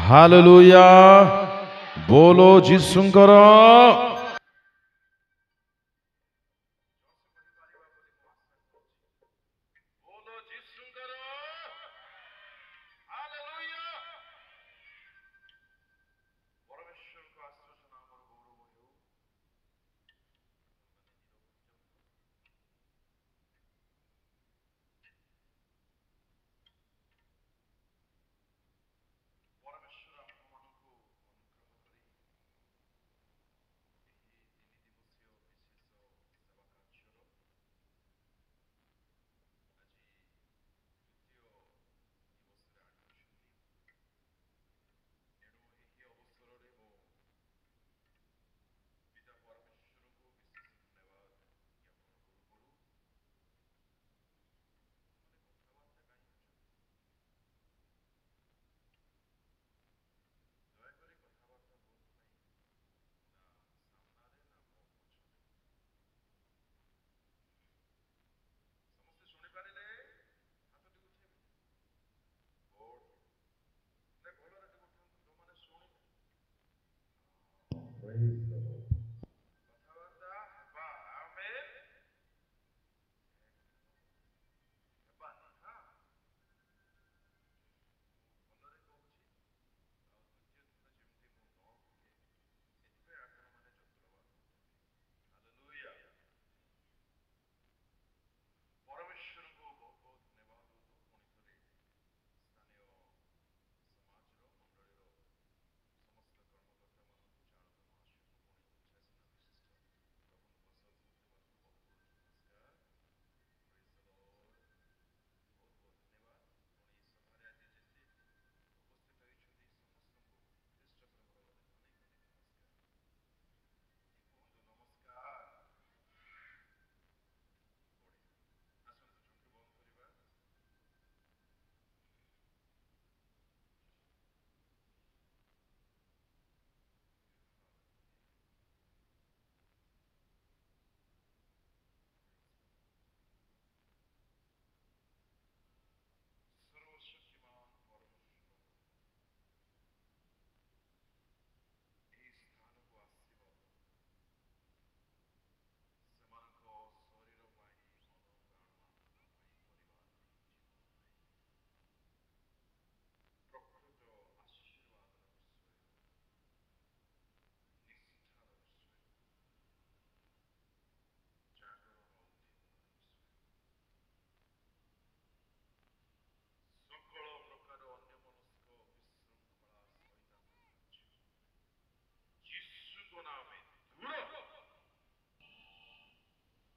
Hallelujah बोलो जिसुंकर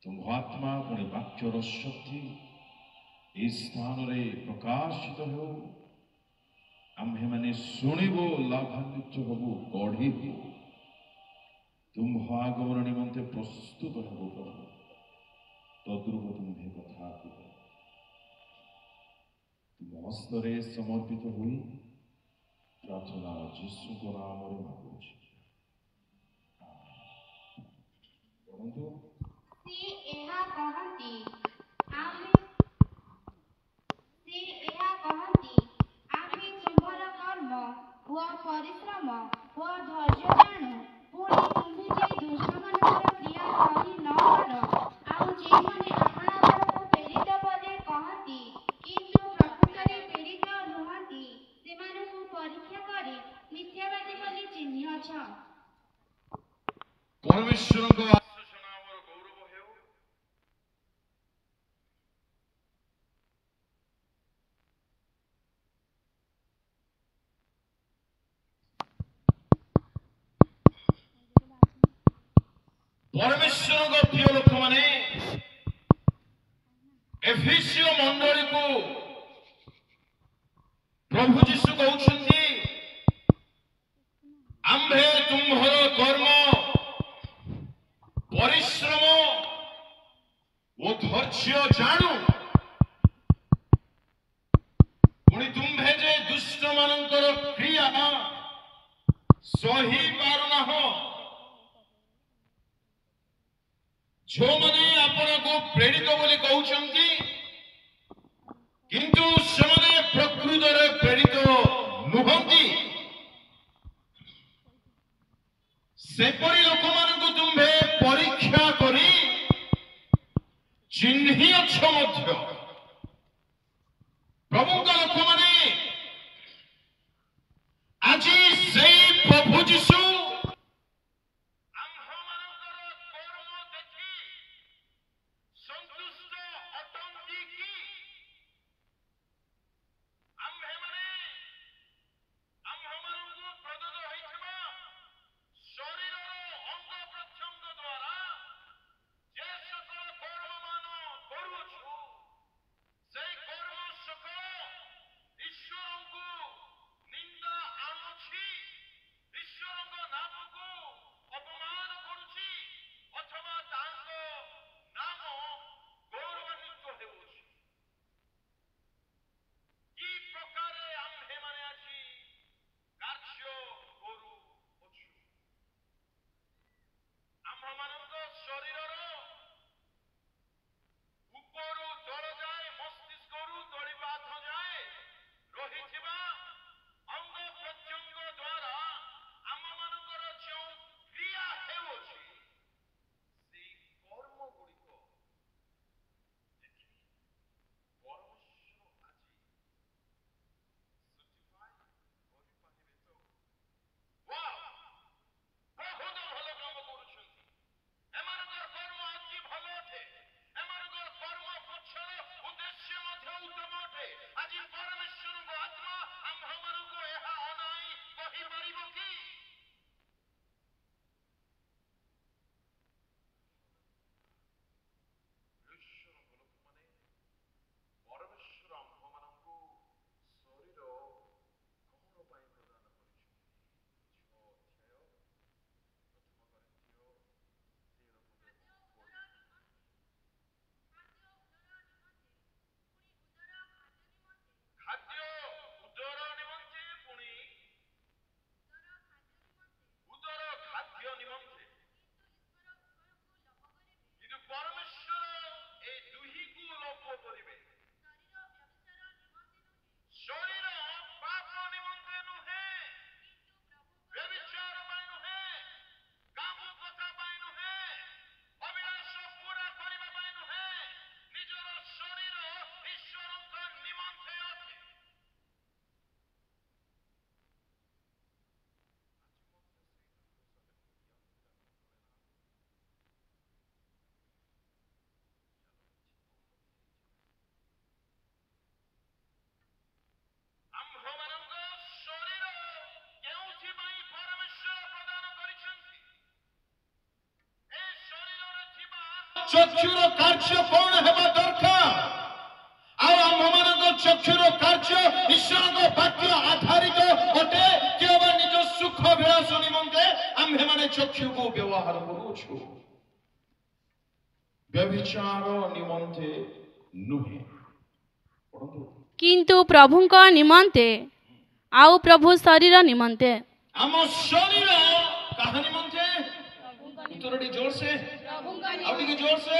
ତୁମ୍ଭ ଆତ୍ମା ପୁଣି ବାକ୍ୟର ଶକ୍ତି ଏହି ସ୍ଥାନରେ ପ୍ରକାଶିତ ହେଉ। ଆମ୍ଭେମାନେ ଶୁଣିବୁ, ଲାଭାନ୍ୱିତ ହବୁ, ଗଢ଼ିବୁ, ତୁମ୍ଭ ଆଗମନ ନିମନ୍ତେ ପ୍ରସ୍ତୁତ ହେବୁ। ପ୍ରଭୁ ତଦ୍ରୂପ ତୁମ୍ଭେ କଥା କୁହ। ତୁମ ହସ୍ତରେ ସମର୍ପିତ ହୋଇ ପ୍ରାର୍ଥନା ଯୀଶୁଙ୍କ ନାମରେ ମାଗୁଛି। ପଢ଼ନ୍ତୁ। ସେ ଏହା କହନ୍ତି ଆମେ ତୁମ୍ଭର କର୍ମ ଓ ପରିଶ୍ରମ ଓ ଧୈର୍ଯ୍ୟ ଜାଣୁ। ପୁଣି ତୁମ୍ଭେ ଯେ ଦୁଷ୍ଟମାନଙ୍କର କ୍ରିୟା ସହି ନ ପାର, ଆଉ ଯେଉଁମାନେ ଆପଣା ଆଡ଼କୁ ପ୍ରେରିତ ବୋଲି କହନ୍ତି କିନ୍ତୁ ପ୍ରକୃତରେ ପ୍ରେରିତ ନୁହନ୍ତି, ସେମାନଙ୍କୁ ପରୀକ୍ଷା କରି ମିଥ୍ୟାବାଦୀ ବୋଲି ଚିହ୍ନିଅଛ। ପରମେଶ୍ୱରଙ୍କ ପରମେଶ୍ୱରଙ୍କ ପ୍ରିୟ ଲୋକମାନେ, ଏଫେସୀୟ ମଣ୍ଡଳୀକୁ ପ୍ରଭୁ ଯୀଶୁ କହୁଛନ୍ତି, ଆମ୍ଭେ ତୁମ୍ଭର କର୍ମ, ପରିଶ୍ରମ ଓ ଧୈର୍ଯ୍ୟ ଜାଣୁ। ପୁଣି ତୁମ୍ଭେ ଯେ ଦୁଷ୍ଟମାନଙ୍କର କ୍ରିୟା ସହି ପାରୁନାହଁ, ଯେଉଁମାନେ ଆପଣଙ୍କୁ ପ୍ରେରିତ ବୋଲି କହୁଛନ୍ତି କିନ୍ତୁ ସେମାନେ ପ୍ରକୃତରେ ପ୍ରେରିତ ସେପରି ଲୋକମାନଙ୍କୁ ତୁମ୍ଭେ ପରୀକ୍ଷା କରି ଚିହ୍ନିଅଛ ମଧ୍ୟ। ପ୍ରଭୁଙ୍କ ଲୋକମାନେ ଆଜି ସେଇ ପ୍ରଭୁ ଯୀଶୁ ଆମ୍ଭମାନଙ୍କର କର୍ମ ଦେଖି ସନ୍ତୁଷ୍ଟ ଅଟନ୍ତି କି? ଆମ୍ଭେମାନେ ଆମ୍ଭମାନଙ୍କୁ ପ୍ରଦତ୍ତ ହୋଇଥିବା ଶରୀରର ଅଙ୍ଗ ପ୍ରତ୍ୟଙ୍ଗ ଦ୍ୱାରା ଯେ ସକଳ କର୍ମମାନ କରୁଅଛୁ, ସେଇ କର୍ମ ସକଳ ଈଶ୍ୱରଙ୍କୁ ନିନ୍ଦା ଆଣୁଛି, ଈଶ୍ୱରଙ୍କ ନାମକୁ ଅପମାନ କରୁଛି, ଅଥବା ତାଙ୍କ ନାମ ଗୌରବାନ୍ୱିତ ହେଉଅଛି। କି ପ୍ରକାରେ ଆମ୍ଭେମାନେ ଆଜି କାର୍ଯ୍ୟ କରୁଅଛୁ? ଆମ୍ଭମାନଙ୍କ ଶରୀରର ଉପରୁ ତଳ ଯାଏ, ମସ୍ତିଷ୍କରୁ ତଳିପାଦ ଯାଏ ରହିଥିବା ଅଙ୍ଗ ପ୍ରତ୍ୟଙ୍ଗ ଦ୍ୱାରା ଆମମାନଙ୍କର ଯେଉଁ କ୍ରିୟା ହେଉଅଛି, ସେଇ କର୍ମ ଗୁଡ଼ିକ ଦେଖି ପରମେଶ୍ୱର ଆଜି certify କରିପାରିବେ ତ? ୱାଓ, ବହୁତ ଭଲ କାମ କରୁଛନ୍ତି। ଏମାନଙ୍କର କର୍ମ ଅତି ଭଲ ଅଟେ। ଏମାନଙ୍କର କର୍ମ ପଛର ଉଦ୍ଦେଶ୍ୟ ମଧ୍ୟ ଉତ୍ତମ ଅଟେ। ଆଜି ପରମେଶ୍ୱରଙ୍କ ଆତ୍ମା ଆମ୍ଭମାନଙ୍କୁ ଏହା ଅନାଇ କହିପାରିବ କି? ଈଶ୍ୱରଙ୍କ ଲୋକମାନେ, ପରମେଶ୍ୱର ଆମ୍ଭମାନଙ୍କୁ ଶରୀର କଣ ପାଇଁ ପ୍ରଦାନ କରିଛନ୍ତି? 6 ଅଧ୍ୟାୟ ପ୍ରଥମ କରିନ୍ଥିୟ 13 ପଦ। ଖାଦ୍ୟ ଉଦର ନିମନ୍ତେ, ପୁଣି ଉଦର ଖାଦ୍ୟ ନିମନ୍ତେ। କିନ୍ତୁ ପରମେଶ୍ୱର ଏ ଦୁହିକୁ ଲୋପ କରିବେ। ଶରୀର ପାପ ନିମନ୍ତେ ନୁହେଁ, ବ୍ୟଭିଚାର ପାଇଁ ନୁହେଁ, କାମୁକତା ପାଇଁ ନୁହେଁ, ଅଭିଳାଷ ପୂରା କରିବା ପାଇଁ ନୁହେଁ, ନିଜର ଶରୀର ଈଶ୍ୱରଙ୍କ ନିମନ୍ତେ ଅଟେ। ଆମ୍ଭମାନଙ୍କ ଶରୀର କେଉଁଥିପାଇଁ ପରମେଶ୍ୱର ପ୍ରଦାନ କରିଛନ୍ତି? ଏ ଶରୀରରେ ଥିବା ଚକ୍ଷୁର କାର୍ଯ୍ୟ କଣ ହେବା ଦରକାର? ଆଉ ଆମ୍ଭମାନଙ୍କ ଚକ୍ଷୁର କାର୍ଯ୍ୟ ଈଶ୍ୱରଙ୍କ ବାକ୍ୟ ଆଧାରିତ ଅଟେ, କେବଳ ନିଜ ସୁଖ ବିଳାସ ନିମନ୍ତେ ଆମ୍ଭେମାନେ ଚକ୍ଷୁକୁ ବ୍ୟବହାର କରୁଛୁ, ବ୍ୟଭିଚାର ନିମନ୍ତେ ନୁହେଁ। ପଢ଼ନ୍ତୁ। କିନ୍ତୁ ପ୍ରଭୁଙ୍କ ନିମନ୍ତେ, ଆଉ ପ୍ରଭୁ ଶରୀର ନିମନ୍ତେ। ଆମ ଶରୀର କାହା ନିମନ୍ତେ? ଉତ୍ତର ଟିକେ ଜୋର ସେ, ଆଉ ଟିକେ ଜୋର ସେ।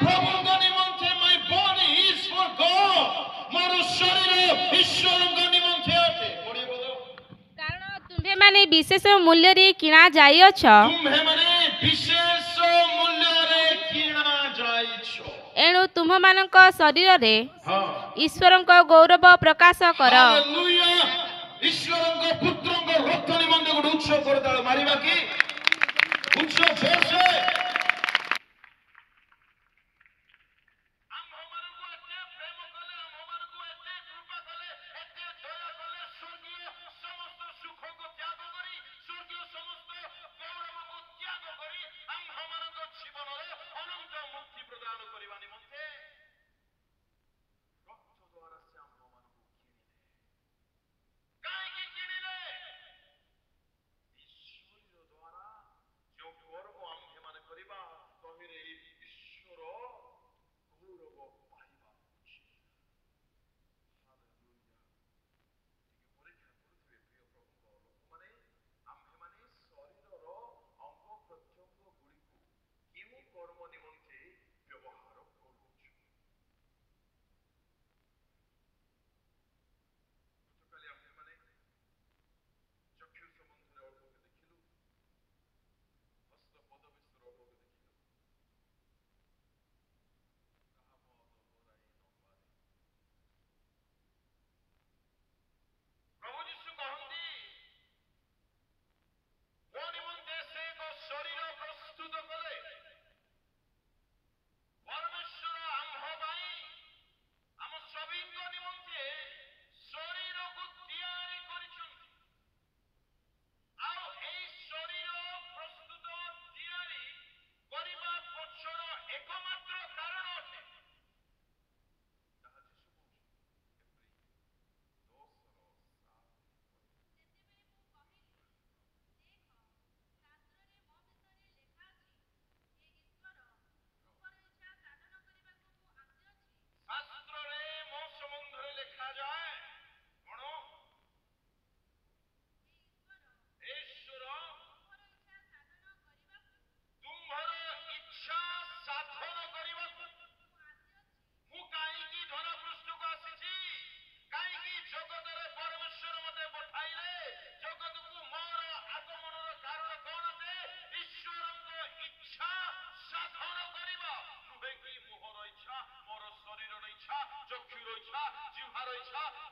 ପ୍ରଭୁଙ୍କ ନିମନ୍ତେ। My body is for God. ମୋର ଶରୀର ଈଶ୍ୱରଙ୍କ ନିମନ୍ତେ ଅଟେ। ପଢ଼ିବ ତ? କାରଣ ତୁମ୍ଭେମାନେ ବିଶେଷ ମୂଲ୍ୟରେ କିଣା ଯାଇଅଛ। ତୁମ୍ଭେମାନେ ବିଶେଷ ମୂଲ୍ୟରେ କିଣା ଯାଇଛ। ଏଣୁ ତୁମ୍ଭମାନଙ୍କ ଶରୀରରେ ହଁ। ଈଶ୍ୱରଙ୍କ ଗୌରବ ପ୍ରକାଶ କର। ହାଲେଲୁୟା। ଈଶ୍ୱରଙ୍କ ପୁତ୍ରଙ୍କ ରକ୍ତ ନିମନ୍ତେ ଗୋଟେ ଉଚ୍ଚ କରତାଳ ମାରିବା କି? ଉଚ୍ଚ ଜୋରସେ। ଆମ୍ଭମାନଙ୍କୁ ଏତେ ପ୍ରେମ କଲେ, ଆମ୍ଭମାନଙ୍କୁ ଏତେ କୃପା କଲେ, ଏତେ ଦୟା କଲେ, ସ୍ୱର୍ଗୀୟ ସମସ୍ତ ସୁଖକୁ ତ୍ୟାଗ କରି, ସ୍ୱର୍ଗୀୟ ସମସ୍ତ ଗୌରବକୁ ତ୍ୟାଗ କରି ଆମ୍ଭମାନଙ୍କ ଜୀବନରେ ଅନନ୍ତ ମୁକ୍ତି ପ୍ରଦାନ କରିବା ନିମନ୍ତେ ରକ୍ତ ଦ୍ୱାରା ସେ ଆମ୍ଭମାନଙ୍କୁ କିଣିଲେ। କାହିଁକି କିଣିଲେ?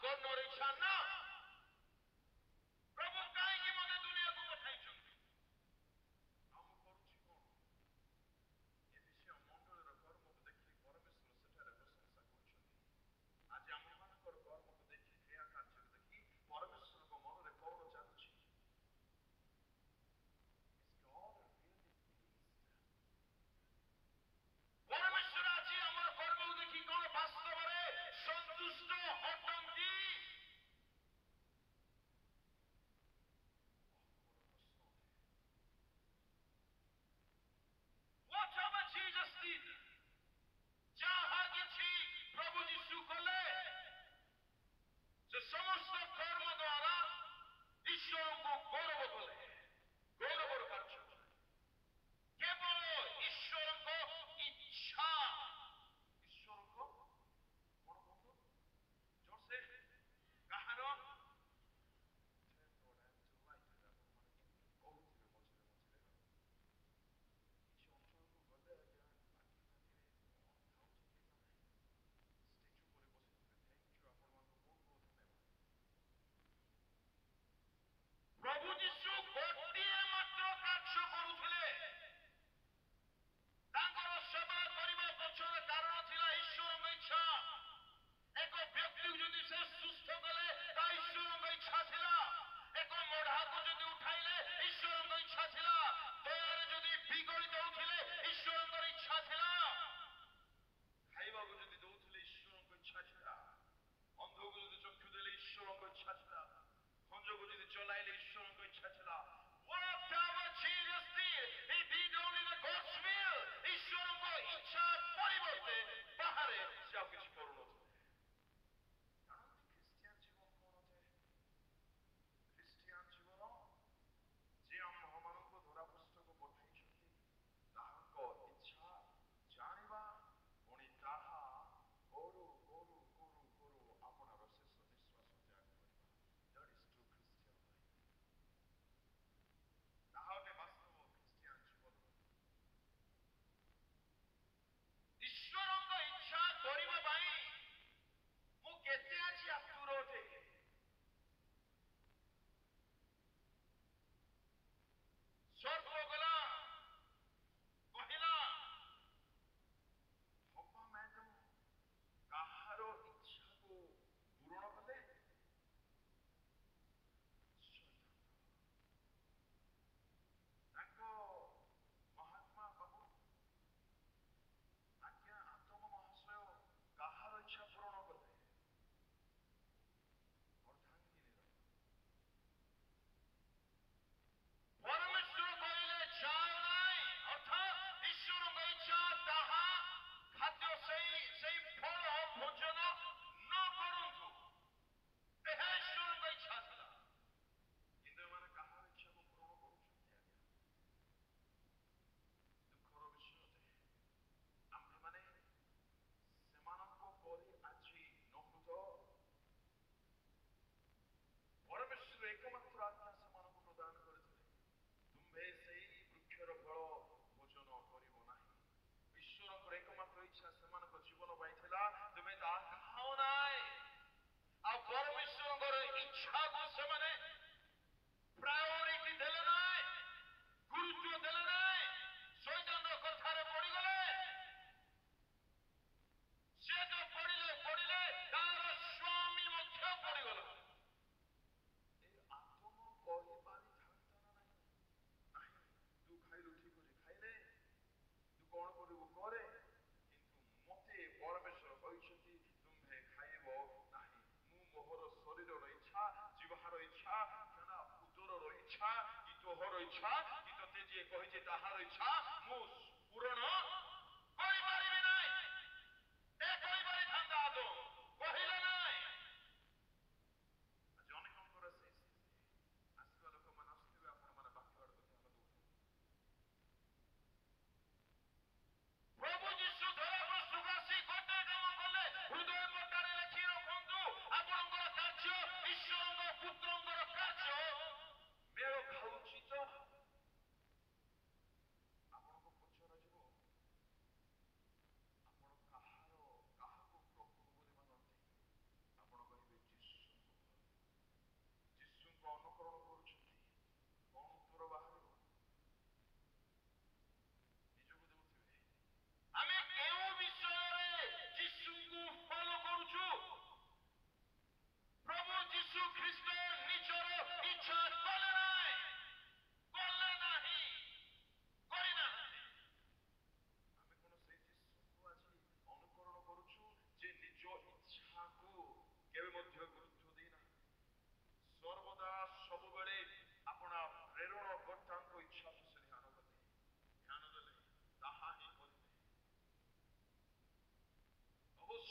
କର୍ଣ୍ଣର ଇଚ୍ଛା ନା। ପ୍ରଭୁ କାହିଁକି ମୋତେ ଦୁନିଆକୁ ପଠାଇଛନ୍ତି ଆଉ ମୁଁ କରୁଛି କଣ? ଏ ବିଷୟ ମଣ୍ଡଳୀର କର୍ମକୁ ଦେଖି ପରମେଶ୍ୱର ସେଠାରେ ପ୍ରଶଂସା କରୁଛନ୍ତି। ଆଜି ଆମମାନଙ୍କର କର୍ମକୁ ଦେଖି କ୍ରିୟା କାର୍ଯ୍ୟକୁ ଦେଖି ପରମେଶ୍ୱରଙ୍କ ମନରେ କଣ ଚାଲୁଛି? ପରମେଶ୍ୱର ଆଜି ଆମର କର୍ମକୁ ଦେଖି କଣ ବାସ୍ତବରେ ସନ୍ତୁଷ୍ଟ ଅଟନ୍ତି? Whatever Jesus did, ଯାହା କିଛି ପ୍ରଭୁ ଯୀଶୁ କଲେ, ସେ ସମସ୍ତ କର୍ମ ଦ୍ୱାରା ଈଶ୍ୱରଙ୍କୁ ଗୌରବ କଲେ, ଗୌରବର କାର୍ଯ୍ୟ କଲେ। କେବଳ ଈଶ୍ୱରଙ୍କ ଇଚ୍ଛା, ଈଶ୍ୱରଙ୍କ କଣ କୁହନ୍ତୁ ଜୋରସେ କାହାର କହୁଥିବେ ମଝିରେ ମଝିରେ କିଛି ଅଞ୍ଚଳକୁ ଗଲେ ଆଜ୍ଞା ପାଟି ପାଟିରେ କଣ ଖାଉଛନ୍ତି ଜଣେ ଷ୍ଟେଜ ଉପରେ ବସିଥିବେ। ଥ୍ୟାଙ୍କ ୟୁ, ଆପଣମାନଙ୍କୁ ବହୁତ ବହୁତ ଧନ୍ୟବାଦ। ପ୍ରଭୁ ଯୀଶୁ ଗୋଟିଏ ମାତ୍ର କାର୍ଯ୍ୟ କରୁଥିଲେ। ତାଙ୍କର ସେବା କରିବା ପଛର କାରଣ ଥିଲା ଈଶ୍ୱରଙ୍କ ଇଚ୍ଛା। ଏକ ବ୍ୟକ୍ତିକୁ ଯଦି ସେ ସୁସ୍ଥ କଲେ ତା ଈଶ୍ୱରଙ୍କ ଇଚ୍ଛା ଥିଲା। ଏକ ମଢାକୁ ଯଦି ଉଠାଇଲେ ଈଶ୍ୱରଙ୍କ ଇଚ୍ଛା ଥିଲା। ଦୟାରେ ଯଦି ବିଗଳି ଦଉଥିଲେ ଈଶ୍ୱରଙ୍କର ଇଚ୍ଛା ଥିଲା। ଖାଇବାକୁ ଯଦି ଦଉଥିଲେ ଈଶ୍ୱରଙ୍କ ଇଚ୍ଛା ଥିଲା। ଅନ୍ଧକୁ ଯଦି ଚକ୍ଷୁ ଦେଲେ ଈଶ୍ୱରଙ୍କ ଇଚ୍ଛା ଥିଲା। ଖଞ୍ଜକୁ ଯଦି ଚଲାଇଲେ ଈଶ୍ୱରଙ୍କ ଇଚ୍ଛା ଥିଲା। Whatever Jesus did, he did only the God's will. ଈଶ୍ୱରଙ୍କ ଇଚ୍ଛା ପରିବର୍ତ୍ତେ ବାହାରେ ସେ ଆଉ କିଛି କରୁନଥିଲେ। ଜାଣନ୍ତି ଖ୍ରୀଷ୍ଟିଆନ ଜୀବନ କଣ ଅଟେ? ଖ୍ରୀଷ୍ଟିଆନ ଜୀବନ ଯେ ଆମମାନଙ୍କୁ ଧରାପୃଷ୍ଠକୁ ପଠାଇଛନ୍ତି ତାହାଙ୍କ ଇଚ୍ଛା ଜାଣିବା, ପୁଣି ତାହା କରୁ କରୁ କରୁ କରୁ ଆପଣାର ଶେଷ ନିଶ୍ୱାସ ତ୍ୟାଗ କରିବା। That is true Christian life. ତାହା ଅଟେ ବାସ୍ତବ ଖ୍ରୀଷ୍ଟିଆନ ଜୀବନ। ଈଶ୍ୱରଙ୍କ ଇଚ୍ଛା କରିବା ପାଇଁ ମୁଁ କେତେ ଆଜି ଆତୁର ଅଟେ। ସ୍ୱର୍ଗ ଗଲା କହିଲା ହବା ମ୍ୟାଡାମ କାହାର ଇଚ୍ଛାକୁ ପୂରଣ କଲେ ତାଙ୍କ ମହାତ୍ମା ବାବୁ ଆଜ୍ଞା ଆତମ ମହାଶୟ କାହାର ଇଚ୍ଛା ପୂରଣ କଲେ? ଅର୍ଦ୍ଧାଙ୍ଗିନୀର। ପରମେଶ୍ୱର କହିଲେ ଯାଅ ନାହିଁ, ଅର୍ଥାତ୍ ଈଶ୍ୱରଙ୍କ ଇଚ୍ଛା ତାହା ଖାଦ୍ୟ ସେଇ ଫଳ ଭୋଜନ ନ କରନ୍ତୁ। ଏହା ଈଶ୍ୱରଙ୍କ ଇଚ୍ଛା ଥିଲା। କିନ୍ତୁ ଏମାନେ କାହାର ଇଚ୍ଛାକୁ ପୂରଣ କରୁଛନ୍ତି ଆଜ୍ଞା? ଦୁଃଖର ବିଷୟ ଅଟେ। ଆମ୍ଭେମାନେ ସେମାନଙ୍କ ପରି ଆଜି ନହୁ ତ ପରମେଶ୍ୱର ଏକମାତ୍ର ଆଜ୍ଞା ସେମାନଙ୍କୁ ପ୍ରଦାନ କରିଥିଲେ। ତୁମ୍ଭେ ସେଇ ବୃକ୍ଷର ଫଳ ଭୋଜନ କରିବ ନାହିଁ। ଈଶ୍ୱରଙ୍କର ଏକମାତ୍ର ଇଚ୍ଛା ସେମାନଙ୍କ ଜୀବନ ପାଇଁ ଥିଲା ତୁମେ ତାହା ଖାଅ ନାହିଁ। ଆଉ ପରମେଶ୍ୱରଙ୍କର ଇଚ୍ଛାକୁ ସେମାନେ ପ୍ରାୟୋରିଟି ଦେଲେ ନାହିଁ, ଗୁରୁତ୍ୱ ଦେଲେ ନାହିଁ। ଶୈତାନର କଥାରେ ପଡ଼ିଗଲେ। ସେ ତ ପଡ଼ିଲେ ତାର ସ୍ୱାମୀ ମଧ୍ୟ ପଡ଼ିଗଲା। ଏ ଆତମ କହିପାରିଥାନ୍ତା ନା ନାହିଁ? ନାହିଁ, ତୁ ଖାଇଲୁ ଠିକ ଅଛି, ଖାଇଲେ ତୁ କଣ କରିବୁ କରେ, କିନ୍ତୁ ମତେ ପରମେଶ୍ୱର କହିଛନ୍ତି ତୁମ୍ଭେ ଖାଇବ ନାହିଁ। ମୁଁ ମୋହର ଶରୀରର ଇଚ୍ଛା, ଜିହ୍ବାର ଇଚ୍ଛା, ଉଦରର ଇଚ୍ଛା କି ତୋହର ଇଚ୍ଛା କି ତତେ ଯିଏ କହିଛି ତାହାର ଇଚ୍ଛା ମୁଁ ପୂରଣ କରିପାରିବି ନାହିଁ। ଏ କହିପାରିଥାନ୍ତା ଆଦମ, କହିଲେ ନାହିଁ। ଆଜି ଅନେକଙ୍କର ସେଇ ସ୍ଥିତି। ଆସିବା ଲୋକମାନେ ଆସୁଥିବେ, ଆପଣମାନେ ବାକ୍ୟ ଆଡ଼କୁ ଧ୍ୟାନ ଦଉଥିବେ। ପ୍ରଭୁ ଯୀଶୁ ଧରାପୃଷ୍ଠକୁ ଆସି ଗୋଟେ କାମ କଲେ, ହୃଦୟ ପଟାରେ ଲେଖି ରଖନ୍ତୁ ଆପଣଙ୍କର କାର୍ଯ୍ୟ ଈଶ୍ୱରଙ୍କ ପୁତ୍ରଙ୍କର କାର୍ଯ୍ୟ ମେଳ ଖାଉଛି ତ? ଆପଣଙ୍କୁ ପଚରାଯିବ